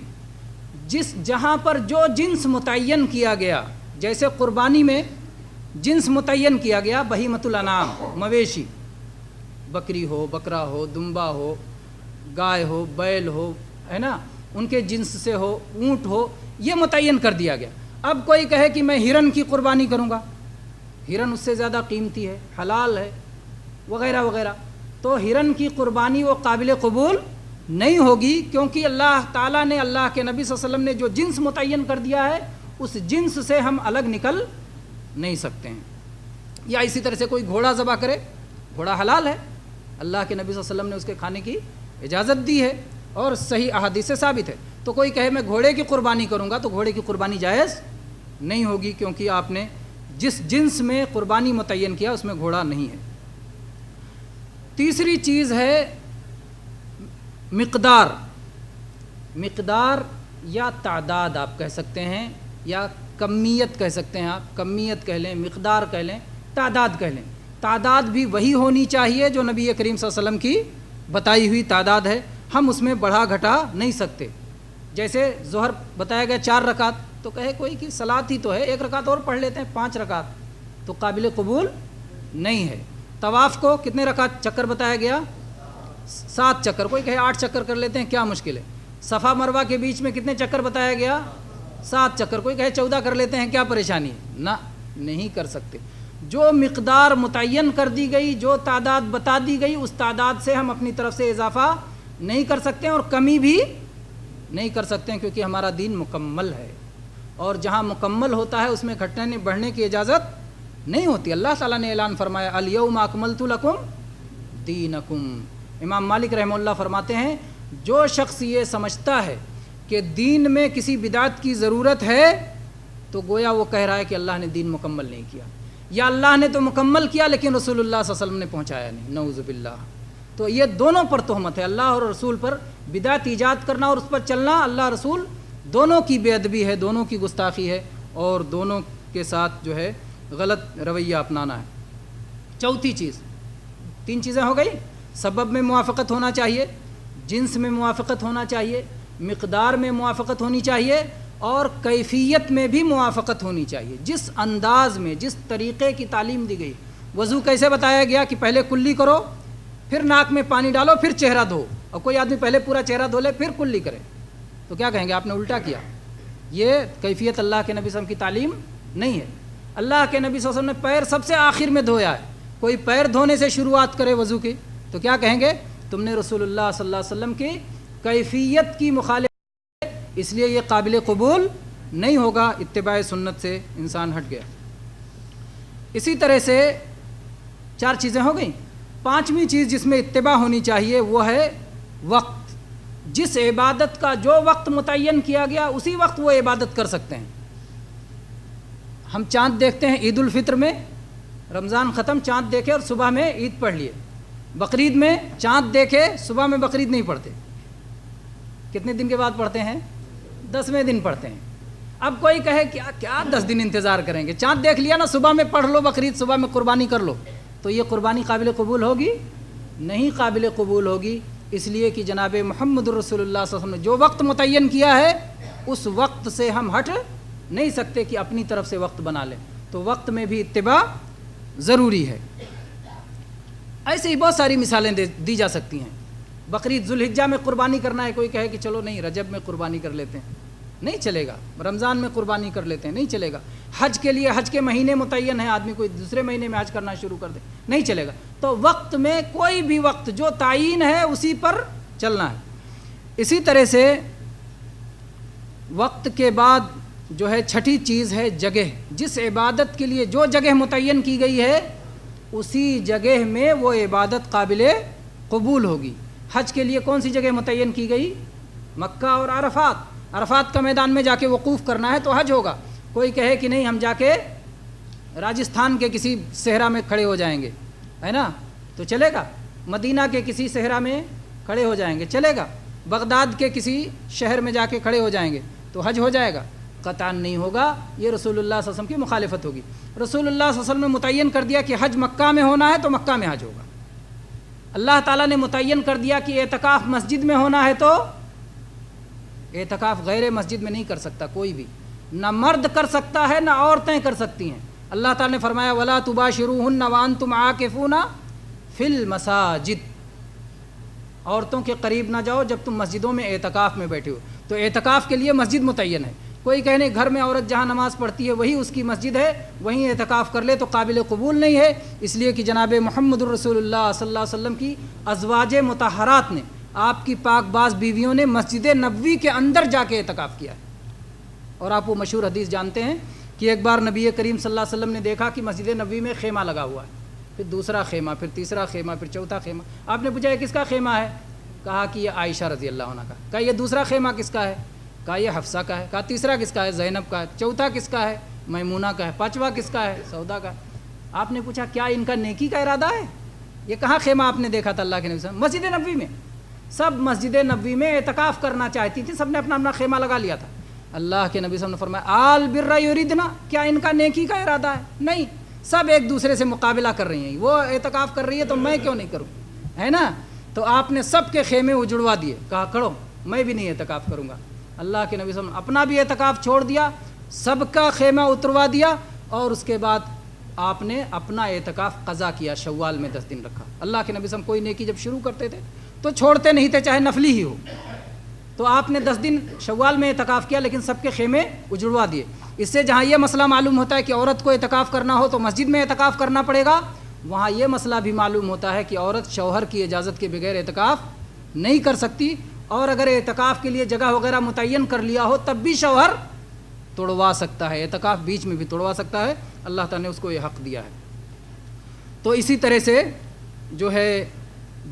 جہاں پر جو جنس متعین کیا گیا، جیسے قربانی میں جنس متعین کیا گیا، بہیمۃ الانعام، مویشی، بکری ہو، بکرا ہو، دمبا ہو، گائے ہو، بیل ہو، ہے نا، ان کے جنس سے ہو، اونٹ ہو، یہ متعین کر دیا گیا۔ اب کوئی کہے کہ میں ہرن کی قربانی کروں گا، ہرن اس سے زیادہ قیمتی ہے، حلال ہے، وغیرہ وغیرہ، تو ہرن کی قربانی وہ قابل قبول نہیں ہوگی، کیونکہ اللہ تعالیٰ نے، اللہ کے نبی صلی اللہ علیہ وسلم نے جو جنس متعین کر دیا ہے اس جنس سے ہم الگ نکل نہیں سکتے ہیں۔ یا اسی طرح سے کوئی گھوڑا ذبح کرے، گھوڑا حلال ہے، اللہ کے نبی صلی اللہ علیہ وسلم نے اس کے کھانے کی اجازت دی ہے اور صحیح احادیث سے ثابت ہے۔ تو کوئی کہے میں گھوڑے کی قربانی کروں گا تو گھوڑے کی قربانی جائز نہیں ہوگی، کیونکہ آپ نے جس جنس میں قربانی متعین کیا اس میں گھوڑا نہیں ہے۔ تیسری چیز ہے مقدار یا تعداد آپ کہہ سکتے ہیں، یا کمیت کہہ سکتے ہیں، آپ کمیت کہہ لیں، مقدار کہہ لیں، تعداد کہہ لیں۔ تعداد بھی وہی ہونی چاہیے جو نبی کریم صلی اللہ علیہ وسلم کی بتائی ہوئی تعداد ہے، ہم اس میں بڑھا گھٹا نہیں سکتے۔ جیسے ظہر بتایا گیا 4 رکعت، تو کہے کوئی کہ صلاۃ ہی تو ہے، 1 رکعت اور پڑھ لیتے ہیں، 5 رکعت، تو قابل قبول نہیں ہے۔ طواف کو کتنے رکعت چکر بتایا گیا؟ 7 چکر، کوئی کہے 8 چکر کر لیتے ہیں، کیا مشکل ہے؟ صفا مروہ کے بیچ میں کتنے چکر بتایا گیا؟ 7 چکر، کوئی کہے 14 کر لیتے ہیں، کیا پریشانی ہے؟ نہ، نہیں کر سکتے۔ جو مقدار متعین کر دی گئی، جو تعداد بتا دی گئی، اس تعداد سے ہم اپنی طرف سے اضافہ نہیں کر سکتے اور کمی بھی نہیں کر سکتے ہیں، کیونکہ ہمارا دین مکمل ہے، اور جہاں مکمل ہوتا ہے اس میں گھٹنے بڑھنے کی اجازت نہیں ہوتی۔ اللہ تعالیٰ نے اعلان فرمایا الیوم اکملت لکم دینکم۔ امام مالک رحمہ اللہ فرماتے ہیں جو شخص یہ سمجھتا ہے کہ دین میں کسی بدعت کی ضرورت ہے تو گویا وہ کہہ رہا ہے کہ اللہ نے دین مکمل نہیں کیا، یا اللہ نے تو مکمل کیا لیکن رسول اللہ صلی اللہ علیہ وسلم نے پہنچایا نہیں، نعوذ باللہ۔ تو یہ دونوں پر تہمت ہے، اللہ اور رسول پر بدعت ایجاد کرنا اور اس پر چلنا، اللہ رسول دونوں کی بے ادبی ہے، دونوں کی گستاخی ہے، اور دونوں کے ساتھ جو ہے غلط رویہ اپنانا ہے۔ چوتھی چیز، 3 چیزیں ہو گئی، سبب میں موافقت ہونا چاہیے، جنس میں موافقت ہونا چاہیے، مقدار میں موافقت ہونی چاہیے، اور کیفیت میں بھی موافقت ہونی چاہیے۔ جس انداز میں، جس طریقے کی تعلیم دی گئی، وضو کیسے بتایا گیا کہ پہلے کلی کرو، پھر ناک میں پانی ڈالو، پھر چہرہ دھو، اور کوئی آدمی پہلے پورا چہرہ دھو لے پھر کلی کرے تو کیا کہیں گے؟ آپ نے الٹا کیا۔ یہ کیفیت اللہ کے نبی صلی اللہ علیہ وسلم کی تعلیم نہیں ہے۔ اللہ کے نبی صلی اللہ علیہ وسلم نے پیر سب سے آخر میں دھویا ہے، کوئی پیر دھونے سے شروعات کرے وضو کی تو کیا کہیں گے؟ تم نے رسول اللہ صلی اللہ علیہ وسلم کی کیفیت کی مخالفت، اس لیے یہ قابل قبول نہیں ہوگا، اتباع سنت سے انسان ہٹ گیا۔ اسی طرح سے 4 چیزیں ہو گئیں۔ 5ویں چیز جس میں اتباع ہونی چاہیے وہ ہے وقت۔ جس عبادت کا جو وقت متعین کیا گیا اسی وقت وہ عبادت کر سکتے ہیں۔ ہم چاند دیکھتے ہیں عید الفطر میں، رمضان ختم، چاند دیکھے اور صبح میں عید پڑھ لیے۔ بقرعید میں چاند دیکھے، صبح میں بقرعید نہیں پڑھتے، کتنے دن کے بعد پڑھتے ہیں؟ 10ویں دن پڑھتے ہیں۔ اب کوئی کہے کیا 10 دن انتظار کریں گے، چاند دیکھ لیا نا، صبح میں پڑھ لو بقرعید، صبح میں قربانی کر لو، تو یہ قربانی قابل قبول ہوگی؟ نہیں قابل قبول ہوگی، اس لیے کہ جناب محمد رسول اللہ صلی اللہ علیہ وسلم نے جو وقت متعین کیا ہے اس وقت سے ہم ہٹ نہیں سکتے کہ اپنی طرف سے وقت بنا لیں، تو وقت میں بھی اتباع ضروری ہے۔ ایسے ہی بہت ساری مثالیں دی جا سکتی ہیں۔ بقرعید ذوالحجہ میں قربانی کرنا ہے، کوئی کہے کہ چلو نہیں رجب میں قربانی کر لیتے ہیں، نہیں چلے گا۔ رمضان میں قربانی کر لیتے ہیں، نہیں چلے گا۔ حج کے لیے حج کے مہینے متعین ہیں، آدمی کوئی دوسرے مہینے میں حج کرنا شروع کر دے، نہیں چلے گا۔ تو وقت میں کوئی بھی وقت جو تعین ہے اسی پر چلنا ہے۔ اسی طرح سے وقت کے بعد جو ہے چھٹی چیز ہے جگہ، جس عبادت کے لیے جو جگہ متعین کی گئی ہے اسی جگہ میں وہ عبادت قابل قبول ہوگی۔ حج کے لیے کون سی جگہ متعین کی گئی؟ مکہ اور عرفات۔ عرفات کا میدان میں جا کے وقوف کرنا ہے تو حج ہوگا۔ کوئی کہے کہ نہیں ہم جا کے راجستھان کے کسی صحرا میں کھڑے ہو جائیں گے، ہے نا، تو چلے گا۔ مدینہ کے کسی صحرا میں کھڑے ہو جائیں گے، چلے گا۔ بغداد کے کسی شہر میں جا کے کھڑے ہو جائیں گے تو حج ہو جائے گا؟ قطعاً نہیں ہوگا، یہ رسول اللہ صلی اللہ علیہ وسلم کی مخالفت ہوگی۔ رسول اللہ صلی اللہ علیہ وسلم نے متعین کر دیا کہ حج مکہ میں ہونا ہے تو مکہ میں حج ہوگا۔ اللہ تعالیٰ نے متعین کر دیا کہ اعتکاف مسجد میں ہونا ہے تو اعتکاف غیر مسجد میں نہیں کر سکتا کوئی بھی، نہ مرد کر سکتا ہے نہ عورتیں کر سکتی ہیں۔ اللہ تعالیٰ نے فرمایا وَلَا تُبَاشِرُوهُنَّ وَأَنْتُمْ عَاكِفُونَ فِي الْمَسَاجِدِ، عورتوں کے قریب نہ جاؤ جب تم مسجدوں میں اعتکاف میں بیٹھے ہو۔ تو اعتکاف کے لیے مسجد متعین ہے۔ کوئی کہنے گھر میں عورت جہاں نماز پڑھتی ہے وہی اس کی مسجد ہے، وہیں اعتکاف کر لے تو قابل قبول نہیں ہے، اس لیے کہ جناب محمد الرسول اللہ صلی اللہ علیہ وسلم کی ازواج مطہرات نے، آپ کی پاک باز بیویوں نے مسجد نبوی کے اندر جا کے اعتکاف کیا ہے۔ اور آپ وہ مشہور حدیث جانتے ہیں کہ ایک بار نبی کریم صلی اللہ علیہ وسلم نے دیکھا کہ مسجد نبوی میں خیمہ لگا ہوا ہے، پھر دوسرا خیمہ، پھر تیسرا خیمہ، پھر چوتھا خیمہ۔ آپ نے پوچھا یہ کس کا خیمہ ہے؟ کہا کہ یہ عائشہ رضی اللہ عنہ کا۔ کہا یہ دوسرا خیمہ کس کا ہے؟ کہا یہ حفصہ کا ہے۔ کہا تیسرا کس کا ہے؟ زینب کا ہے۔ چوتھا کس کا ہے؟ میمونہ کا ہے۔ پانچواں کس کا ہے؟ سودا کا ہے۔ آپ نے پوچھا کیا ان کا نیکی کا ارادہ ہے؟ یہ کہاں خیمہ آپ نے دیکھا تھا اللہ کے نبی صلی اللہ علیہ وسلم؟ مسجد نبوی میں۔ سب مسجد نبوی میں اعتکاف کرنا چاہتی تھی، سب نے اپنا اپنا خیمہ لگا لیا تھا۔ اللہ کے نبی صلی اللہ علیہ وسلم نے فرمایا آل بر یریدنا، کیا ان کا نیکی کا ارادہ ہے؟ نہیں، سب ایک دوسرے سے مقابلہ کر رہی ہیں، وہ اعتکاف کر رہی ہے تو میں کیوں نہیں کروں، ہے نا؟ تو آپ نے سب کے خیمے اجڑوا دیے، کہا کرو، میں بھی نہیں اعتکاف کروں گا۔ اللہ کے نبی صلی اللہ علیہ وسلم اپنا بھی اعتکاف چھوڑ دیا، سب کا خیمہ اتروا دیا، اور اس کے بعد آپ نے اپنا اعتکاف قضا کیا، شوال میں 10 دن رکھا۔ اللہ کے نبی صلی اللہ علیہ وسلم کوئی نیکی جب شروع کرتے تھے تو چھوڑتے نہیں تھے، چاہے نفلی ہی ہو۔ تو آپ نے 10 دن شوال میں اعتکاف کیا، لیکن سب کے خیمے اجڑوا دیے۔ اس سے جہاں یہ مسئلہ معلوم ہوتا ہے کہ عورت کو اعتکاف کرنا ہو تو مسجد میں اعتکاف کرنا پڑے گا، وہاں یہ مسئلہ بھی معلوم ہوتا ہے کہ عورت شوہر کی اجازت کے بغیر اعتکاف نہیں کر سکتی، اور اگر اعتکاف کے لیے جگہ وغیرہ متعین کر لیا ہو تب بھی شوہر توڑوا سکتا ہے، اعتکاف بیچ میں بھی توڑوا سکتا ہے، اللہ تعالیٰ نے اس کو یہ حق دیا ہے۔ تو اسی طرح سے جو ہے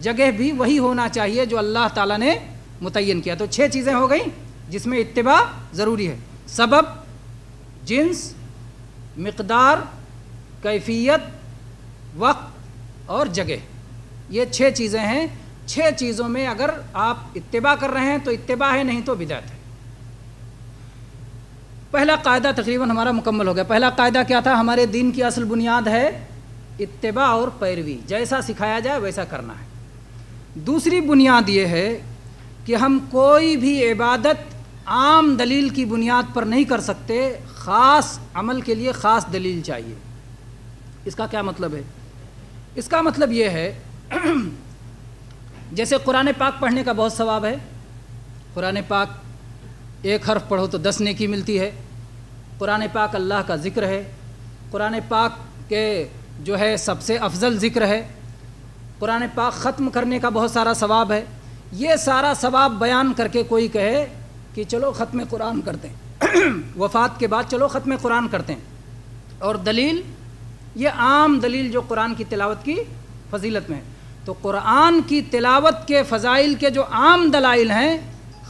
جگہ بھی وہی ہونا چاہیے جو اللہ تعالیٰ نے متعین کیا۔ تو 6 چیزیں ہو گئیں جس میں اتباع ضروری ہے: سبب، جنس، مقدار، کیفیت، وقت اور جگہ۔ یہ 6 چیزیں ہیں۔ 6 چیزوں میں اگر آپ اتباع کر رہے ہیں تو اتباع ہے، نہیں تو بدعت ہے۔ پہلا قاعدہ تقریباً ہمارا مکمل ہو گیا۔ پہلا قاعدہ کیا تھا؟ ہمارے دین کی اصل بنیاد ہے اتباع اور پیروی، جیسا سکھایا جائے ویسا کرنا ہے۔ دوسری بنیاد یہ ہے کہ ہم کوئی بھی عبادت عام دلیل کی بنیاد پر نہیں کر سکتے، خاص عمل کے لیے خاص دلیل چاہیے۔ اس کا کیا مطلب ہے؟ اس کا مطلب یہ ہے جیسے قرآن پاک پڑھنے کا بہت ثواب ہے، قرآن پاک ایک حرف پڑھو تو 10 نیکی ملتی ہے، قرآن پاک اللہ کا ذکر ہے، قرآن پاک کے جو ہے سب سے افضل ذکر ہے، قرآن پاک ختم کرنے کا بہت سارا ثواب ہے۔ یہ سارا ثواب بیان کر کے کوئی کہے کہ چلو ختم قرآن کرتے ہیں وفات کے بعد چلو ختم قرآن کرتے ہیں، اور دلیل یہ عام دلیل جو قرآن کی تلاوت کی فضیلت میں ہے۔ تو قرآن کی تلاوت کے فضائل کے جو عام دلائل ہیں،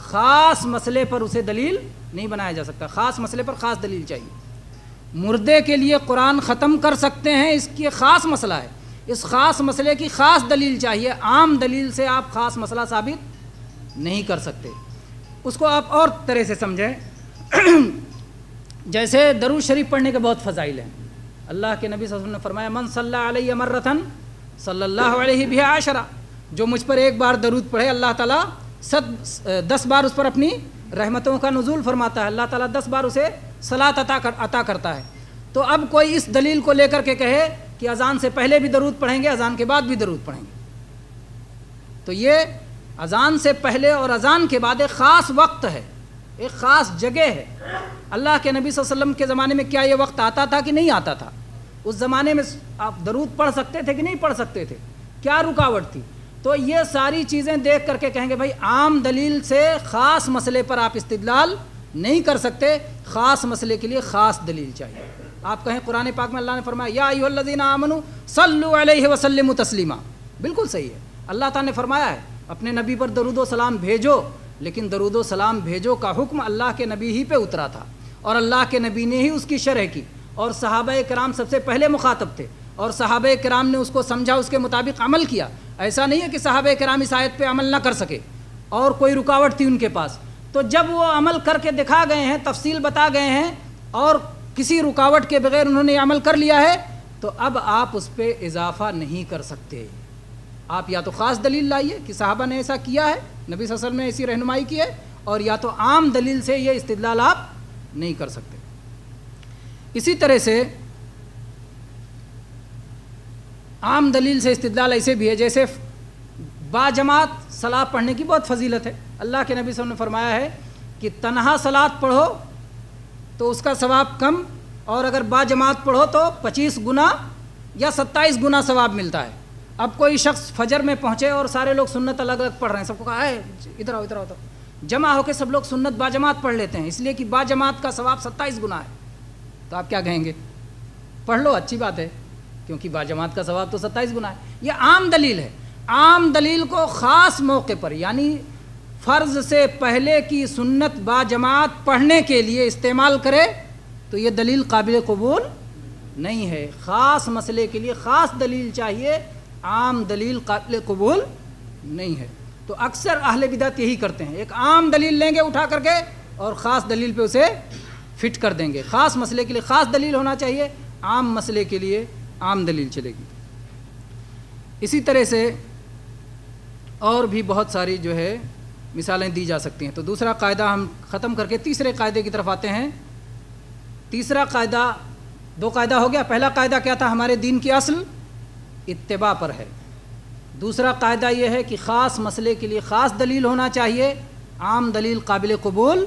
خاص مسئلے پر اسے دلیل نہیں بنایا جا سکتا، خاص مسئلے پر خاص دلیل چاہیے۔ مردے کے لیے قرآن ختم کر سکتے ہیں، اس کی خاص مسئلہ ہے، اس خاص مسئلے کی خاص دلیل چاہیے، عام دلیل سے آپ خاص مسئلہ ثابت نہیں کر سکتے۔ اس کو آپ اور طرح سے سمجھیں جیسے درود شریف پڑھنے کے بہت فضائل ہیں. اللہ کے نبی صلی اللہ علیہ وسلم نے فرمایا من صلی علیہ مرتن صلی اللہ علیہ بہا عشرہ، جو مجھ پر ایک بار درود پڑھے اللہ تعالیٰ 10 بار اس پر اپنی رحمتوں کا نزول فرماتا ہے. اللہ تعالیٰ 10 بار اسے صلاۃ عطا کرتا ہے. تو اب کوئی اس دلیل کو لے کر کے کہے کہ اذان سے پہلے بھی درود پڑھیں گے، اذان کے بعد بھی درود پڑھیں گے، تو یہ اذان سے پہلے اور اذان کے بعد ایک خاص وقت ہے، ایک خاص جگہ ہے. اللہ کے نبی صلی اللہ علیہ وسلم کے زمانے میں کیا یہ وقت آتا تھا کہ نہیں آتا تھا؟ اس زمانے میں آپ درود پڑھ سکتے تھے کہ نہیں پڑھ سکتے تھے؟ کیا رکاوٹ تھی؟ تو یہ ساری چیزیں دیکھ کر کے کہیں گے بھائی عام دلیل سے خاص مسئلے پر آپ استدلال نہیں کر سکتے، خاص مسئلے کے لیے خاص دلیل چاہیے. آپ کہیں قرآن پاک میں اللہ نے فرمایا یا ایھا الذین آمنوا صلوا علیہ وسلموا تسلیما، بالکل صحیح ہے. اللہ تعالیٰ نے فرمایا ہے اپنے نبی پر درود و سلام بھیجو، لیکن درود و سلام بھیجو کا حکم اللہ کے نبی ہی پہ اترا تھا اور اللہ کے نبی نے ہی اس کی شرح کی، اور صحابہ کرام سب سے پہلے مخاطب تھے اور صحابہ کرام نے اس کو سمجھا، اس کے مطابق عمل کیا. ایسا نہیں ہے کہ صحابہ کرام اس آیت پہ عمل نہ کر سکے اور کوئی رکاوٹ تھی ان کے پاس. تو جب وہ عمل کر کے دکھا گئے ہیں، تفصیل بتا گئے ہیں اور کسی رکاوٹ کے بغیر انہوں نے عمل کر لیا ہے، تو اب آپ اس پہ اضافہ نہیں کر سکتے. آپ یا تو خاص دلیل لائیے کہ صحابہ نے ایسا کیا ہے، نبی صلی اللہ علیہ وسلم نے ایسی رہنمائی کی ہے، اور یا تو عام دلیل سے یہ استدلال آپ نہیں کر سکتے. اسی طرح سے عام دلیل سے استدلال ایسے بھی ہے جیسے باجماعت صلاۃ پڑھنے کی بہت فضیلت ہے. اللہ کے نبی صلی اللہ علیہ وسلم نے فرمایا ہے کہ تنہا صلاۃ پڑھو تو اس کا ثواب کم، اور اگر باجماعت پڑھو تو 25 گنا یا 27 گنا ثواب ملتا ہے. اب کوئی شخص فجر میں پہنچے اور سارے لوگ سنت الگ الگ پڑھ رہے ہیں، سب کو کہا ہے ادھر آؤ ادھر آؤ، تو جمع ہو کے سب لوگ سنت باجماعت پڑھ لیتے ہیں، اس لیے کہ باجماعت کا ثواب 27 گنا ہے. تو آپ کیا کہیں گے؟ پڑھ لو، اچھی بات ہے، کیونکہ باجماعت کا ثواب تو 27 گنا ہے. یہ عام دلیل ہے. عام دلیل کو خاص موقع پر، یعنی فرض سے پہلے کی سنت باجماعت پڑھنے کے لیے استعمال کرے تو یہ دلیل قابل قبول نہیں ہے. خاص مسئلے کے لیے خاص دلیل چاہیے، عام دلیل قابل قبول نہیں ہے. تو اکثر اہل بدعت یہی کرتے ہیں، ایک عام دلیل لیں گے اٹھا کر کے اور خاص دلیل پہ اسے فٹ کر دیں گے. خاص مسئلے کے لیے خاص دلیل ہونا چاہیے، عام مسئلے کے لیے عام دلیل چلے گی. اسی طرح سے اور بھی بہت ساری جو ہے مثالیں دی جا سکتی ہیں. تو دوسرا قاعدہ ہم ختم کر کے تیسرے قاعدے کی طرف آتے ہیں. تیسرا قاعدہ، 2 قاعدہ ہو گیا. پہلا قاعدہ کیا تھا؟ ہمارے دین کی اصل اتباع پر ہے. دوسرا قاعدہ یہ ہے کہ خاص مسئلے کے لیے خاص دلیل ہونا چاہیے، عام دلیل قابل قبول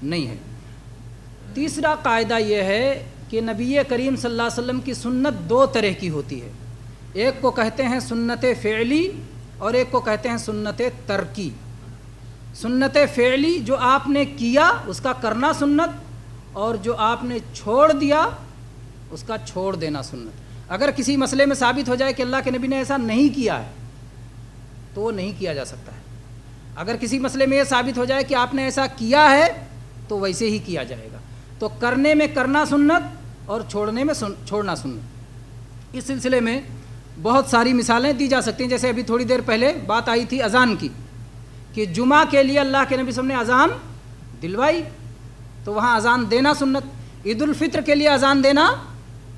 نہیں ہے. تیسرا قاعدہ یہ ہے کہ نبی کریم صلی اللہ علیہ وسلم کی سنت 2 طرح کی ہوتی ہے. ایک کو کہتے ہیں سنت فعلی اور ایک کو کہتے ہیں سنت ترکی. سنت فعلی جو آپ نے کیا اس کا کرنا سنت، اور جو آپ نے چھوڑ دیا اس کا چھوڑ دینا سنت. اگر کسی مسئلے میں ثابت ہو جائے کہ اللہ کے نبی نے ایسا نہیں کیا ہے تو وہ نہیں کیا جا سکتا ہے. اگر کسی مسئلے میں یہ ثابت ہو جائے کہ آپ نے ایسا کیا ہے تو ویسے ہی کیا جائے گا. تو کرنے میں کرنا سنت اور چھوڑنے میں چھوڑنا سنت. اس سلسلے میں بہت ساری مثالیں دی جا سکتی ہیں. جیسے ابھی تھوڑی دیر پہلے بات آئی تھی اذان کی کہ جمعہ کے لیے اللہ کے نبی صلی اللہ علیہ وسلم نے اذان دلوائی، تو وہاں اذان دینا سنت. عید الفطر کے لیے اذان دینا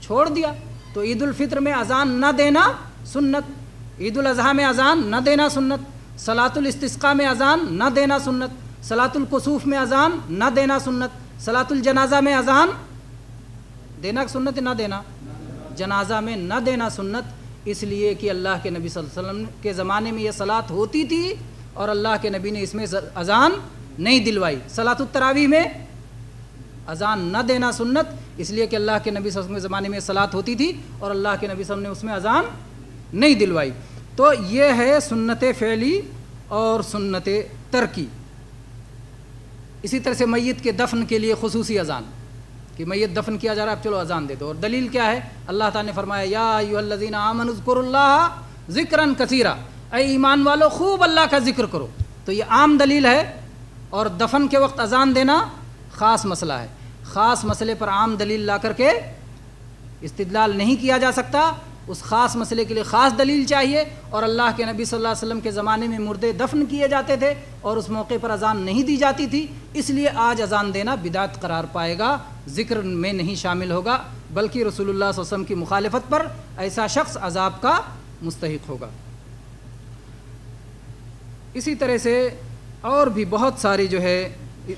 چھوڑ دیا، تو عید الفطر میں اذان نہ دینا سنت. عید الاضحیٰ میں اذان نہ دینا سنت. صلاۃ الاستسقاء میں اذان نہ دینا سنت. صلاۃ الکسوف میں اذان نہ دینا سنت. صلاۃ الجنازہ میں اذان دینا سنت، نہ دینا جنازہ میں نہ دینا سنت. اس لیے کہ اللہ کے نبی صلی اللہ علیہ وسلم کے زمانے میں یہ صلاۃ ہوتی تھی اور اللہ کے نبی نے اس میں اذان نہیں دلوائی. صلاۃ التراویح میں اذان نہ دینا سنت، اس لیے کہ اللہ کے نبی صلی اللہ علیہ وسلم کے زمانے میں صلاۃ ہوتی تھی اور اللہ کے نبی صلی اللہ علیہ وسلم نے اس میں اذان نہیں دلوائی. تو یہ ہے سنت فعلی اور سنت ترکی. اسی طرح سے میت کے دفن کے لیے خصوصی اذان، کہ میت دفن کیا جا رہا ہے اب چلو اذان دے دو. اور دلیل کیا ہے؟ اللہ تعالیٰ نے فرمایا یا ایھا الذین آمنوا اذکروا اللہ ذکرا کثیرا، اے ایمان والو خوب اللہ کا ذکر کرو. تو یہ عام دلیل ہے. اور دفن کے وقت اذان دینا خاص مسئلہ ہے. خاص مسئلے پر عام دلیل لا کر کے استدلال نہیں کیا جا سکتا. اس خاص مسئلے کے لیے خاص دلیل چاہیے، اور اللہ کے نبی صلی اللہ علیہ وسلم کے زمانے میں مردے دفن کیے جاتے تھے اور اس موقع پر اذان نہیں دی جاتی تھی، اس لیے آج اذان دینا بدعت قرار پائے گا، ذکر میں نہیں شامل ہوگا، بلکہ رسول اللہ صلی اللہ علیہ وسلم کی مخالفت پر ایسا شخص عذاب کا مستحق ہوگا۔ اسی طرح سے اور بھی بہت ساری جو ہے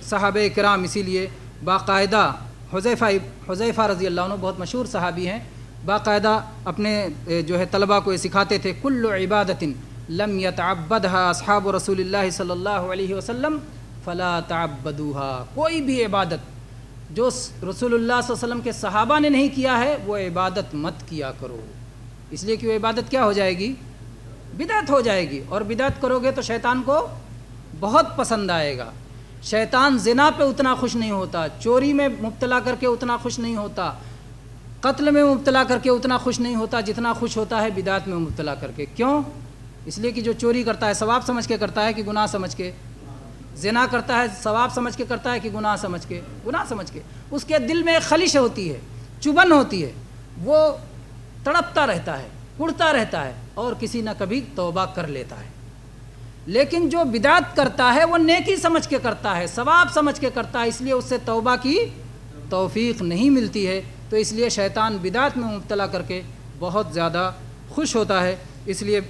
صحابہ کرام، اسی لیے باقاعدہ حذیفہ رضی اللہ عنہ بہت مشہور صحابی ہیں، باقاعدہ اپنے جو ہے طلباء کو یہ سکھاتے تھے، کل عبادت لم یتعبدها اصحاب رسول اللہ صلی اللہ علیہ وسلم فلا تعبدوها، کوئی بھی عبادت جو رسول اللہ صلی اللہ علیہ وسلم کے صحابہ نے نہیں کیا ہے وہ عبادت مت کیا کرو، اس لیے کہ وہ عبادت کیا ہو جائے گی؟ بدعت ہو جائے گی، اور بدعت کرو گے تو شیطان کو بہت پسند آئے گا۔ شیطان زنا پہ اتنا خوش نہیں ہوتا، چوری میں مبتلا کر کے اتنا خوش نہیں ہوتا، قتل میں مبتلا کر کے اتنا خوش نہیں ہوتا جتنا خوش ہوتا ہے بدعت میں مبتلا کر کے۔ کیوں؟ اس لیے کہ جو چوری کرتا ہے ثواب سمجھ کے کرتا ہے کہ گناہ سمجھ کے، زنا کرتا ہے ثواب سمجھ کے کرتا ہے کہ گناہ سمجھ کے؟ گناہ سمجھ کے۔ اس کے دل میں خلش ہوتی ہے، چبھن ہوتی ہے، وہ تڑپتا رہتا ہے، اڑتا رہتا ہے، اور کسی نہ کبھی توبہ کر لیتا ہے۔ لیکن جو بدعت کرتا ہے وہ نیکی سمجھ کے کرتا ہے، ثواب سمجھ کے کرتا ہے، اس لیے اس سے توبہ کی توفیق نہیں ملتی ہے، تو اس لیے شیطان بدعت میں مبتلا کر کے بہت زیادہ خوش ہوتا ہے۔ اس لیے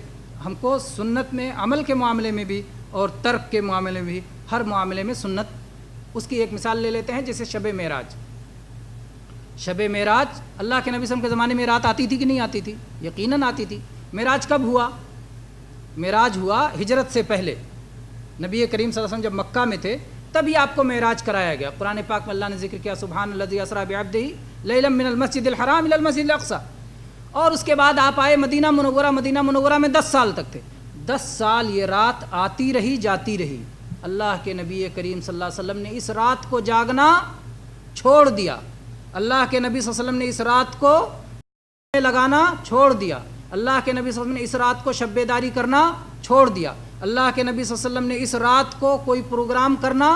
ہم کو سنت میں عمل کے معاملے میں بھی اور ترک کے معاملے میں بھی، ہر معاملے میں سنت، اس کی ایک مثال لے لیتے ہیں، جیسے شب معراج۔ شب معراج اللہ کے نبی صلی اللہ علیہ وسلم کے زمانے میں رات آتی تھی کہ نہیں آتی تھی؟ یقیناً آتی تھی۔ معراج کب ہوا؟ معراج ہوا ہجرت سے پہلے، نبی کریم صلی اللہ علیہ وسلم جب مکہ میں تھے تبھی آپ کو معراج کرایا گیا۔ قرآن پاک میں اللہ نے ذکر کیا، سبحان الذی اسریٰ بعبدہ لیلا من المسجد الحرام الی المسجد الاقصی، اور اس کے بعد آپ آئے مدینہ منورہ۔ مدینہ منورہ میں 10 سال تک تھے، 10 سال یہ رات آتی رہی جاتی رہی۔ اللہ کے نبی کریم صلی اللہ علیہ وسلم نے اس رات کو جاگنا چھوڑ دیا، اللہ کے نبی صلی اللہ علیہ وسلم نے اس رات کو لگانا چھوڑ دیا، اللہ کے نبی صلی اللہ علیہ وسلم نے اس رات کو شب بیداری کرنا چھوڑ دیا، اللہ کے نبی صلی اللہ علیہ وسلم نے اس رات کو کوئی پروگرام کرنا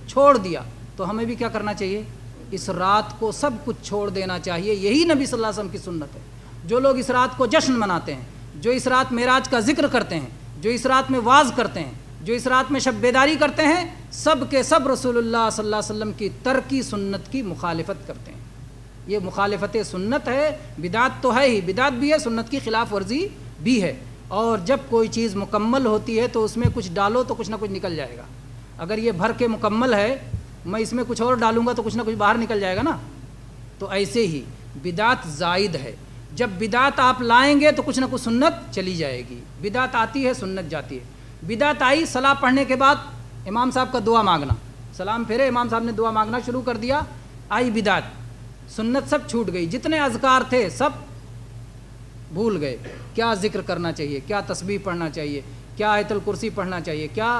چھوڑ دیا۔ تو ہمیں بھی کیا کرنا چاہیے؟ اس رات کو سب کچھ چھوڑ دینا چاہیے۔ یہی نبی صلی اللہ علیہ وسلم کی سنت ہے۔ جو لوگ اس رات کو جشن مناتے ہیں، جو اس رات معراج کا ذکر کرتے ہیں، جو اس رات میں واعظ کرتے ہیں، جو اس رات میں شب بیداری کرتے ہیں، سب کے سب رسول اللہ صلی اللہ علیہ وسلم کی ترکی سنت کی مخالفت کرتے ہیں۔ یہ مخالفت سنت ہے، بدعت تو ہے ہی، بدعت بھی ہے، سنت کی خلاف ورزی بھی ہے۔ اور جب کوئی چیز مکمل ہوتی ہے تو اس میں کچھ ڈالو تو کچھ نہ کچھ نکل جائے گا۔ اگر یہ بھر کے مکمل ہے، میں اس میں کچھ اور ڈالوں گا تو کچھ نہ کچھ باہر نکل جائے گا نا۔ تو ایسے ہی بدعت زائد ہے، جب بدعت آپ لائیں گے تو کچھ نہ کچھ سنت چلی جائے گی۔ بدعت آتی ہے، سنت جاتی ہے۔ بدعت آئی، صلاح پڑھنے کے بعد امام صاحب کا دعا مانگنا، سلام پھیرے امام صاحب نے دعا مانگنا شروع کر دیا، آئی بدعت، سنت سب چھوٹ گئی، جتنے اذکار تھے سب بھول گئے۔ کیا ذکر کرنا چاہیے، کیا تسبیح پڑھنا چاہیے، کیا آیت الکرسی پڑھنا چاہیے، کیا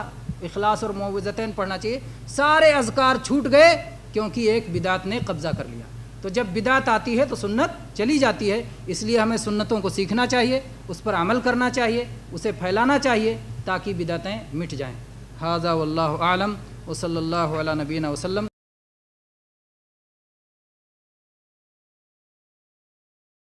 اخلاص اور معوذتین پڑھنا چاہیے، سارے اذکار چھوٹ گئے کیونکہ ایک بدعت نے قبضہ کر لیا۔ تو جب بدعت آتی ہے تو سنت چلی جاتی ہے، اس لیے ہمیں سنتوں کو سیکھنا چاہیے، اس پر عمل کرنا چاہیے، اسے پھیلانا چاہیے تاکہ بدعتیں مٹ جائیں۔ ھذا واللہ اعلم وصلی اللہ علی نبینا وسلم۔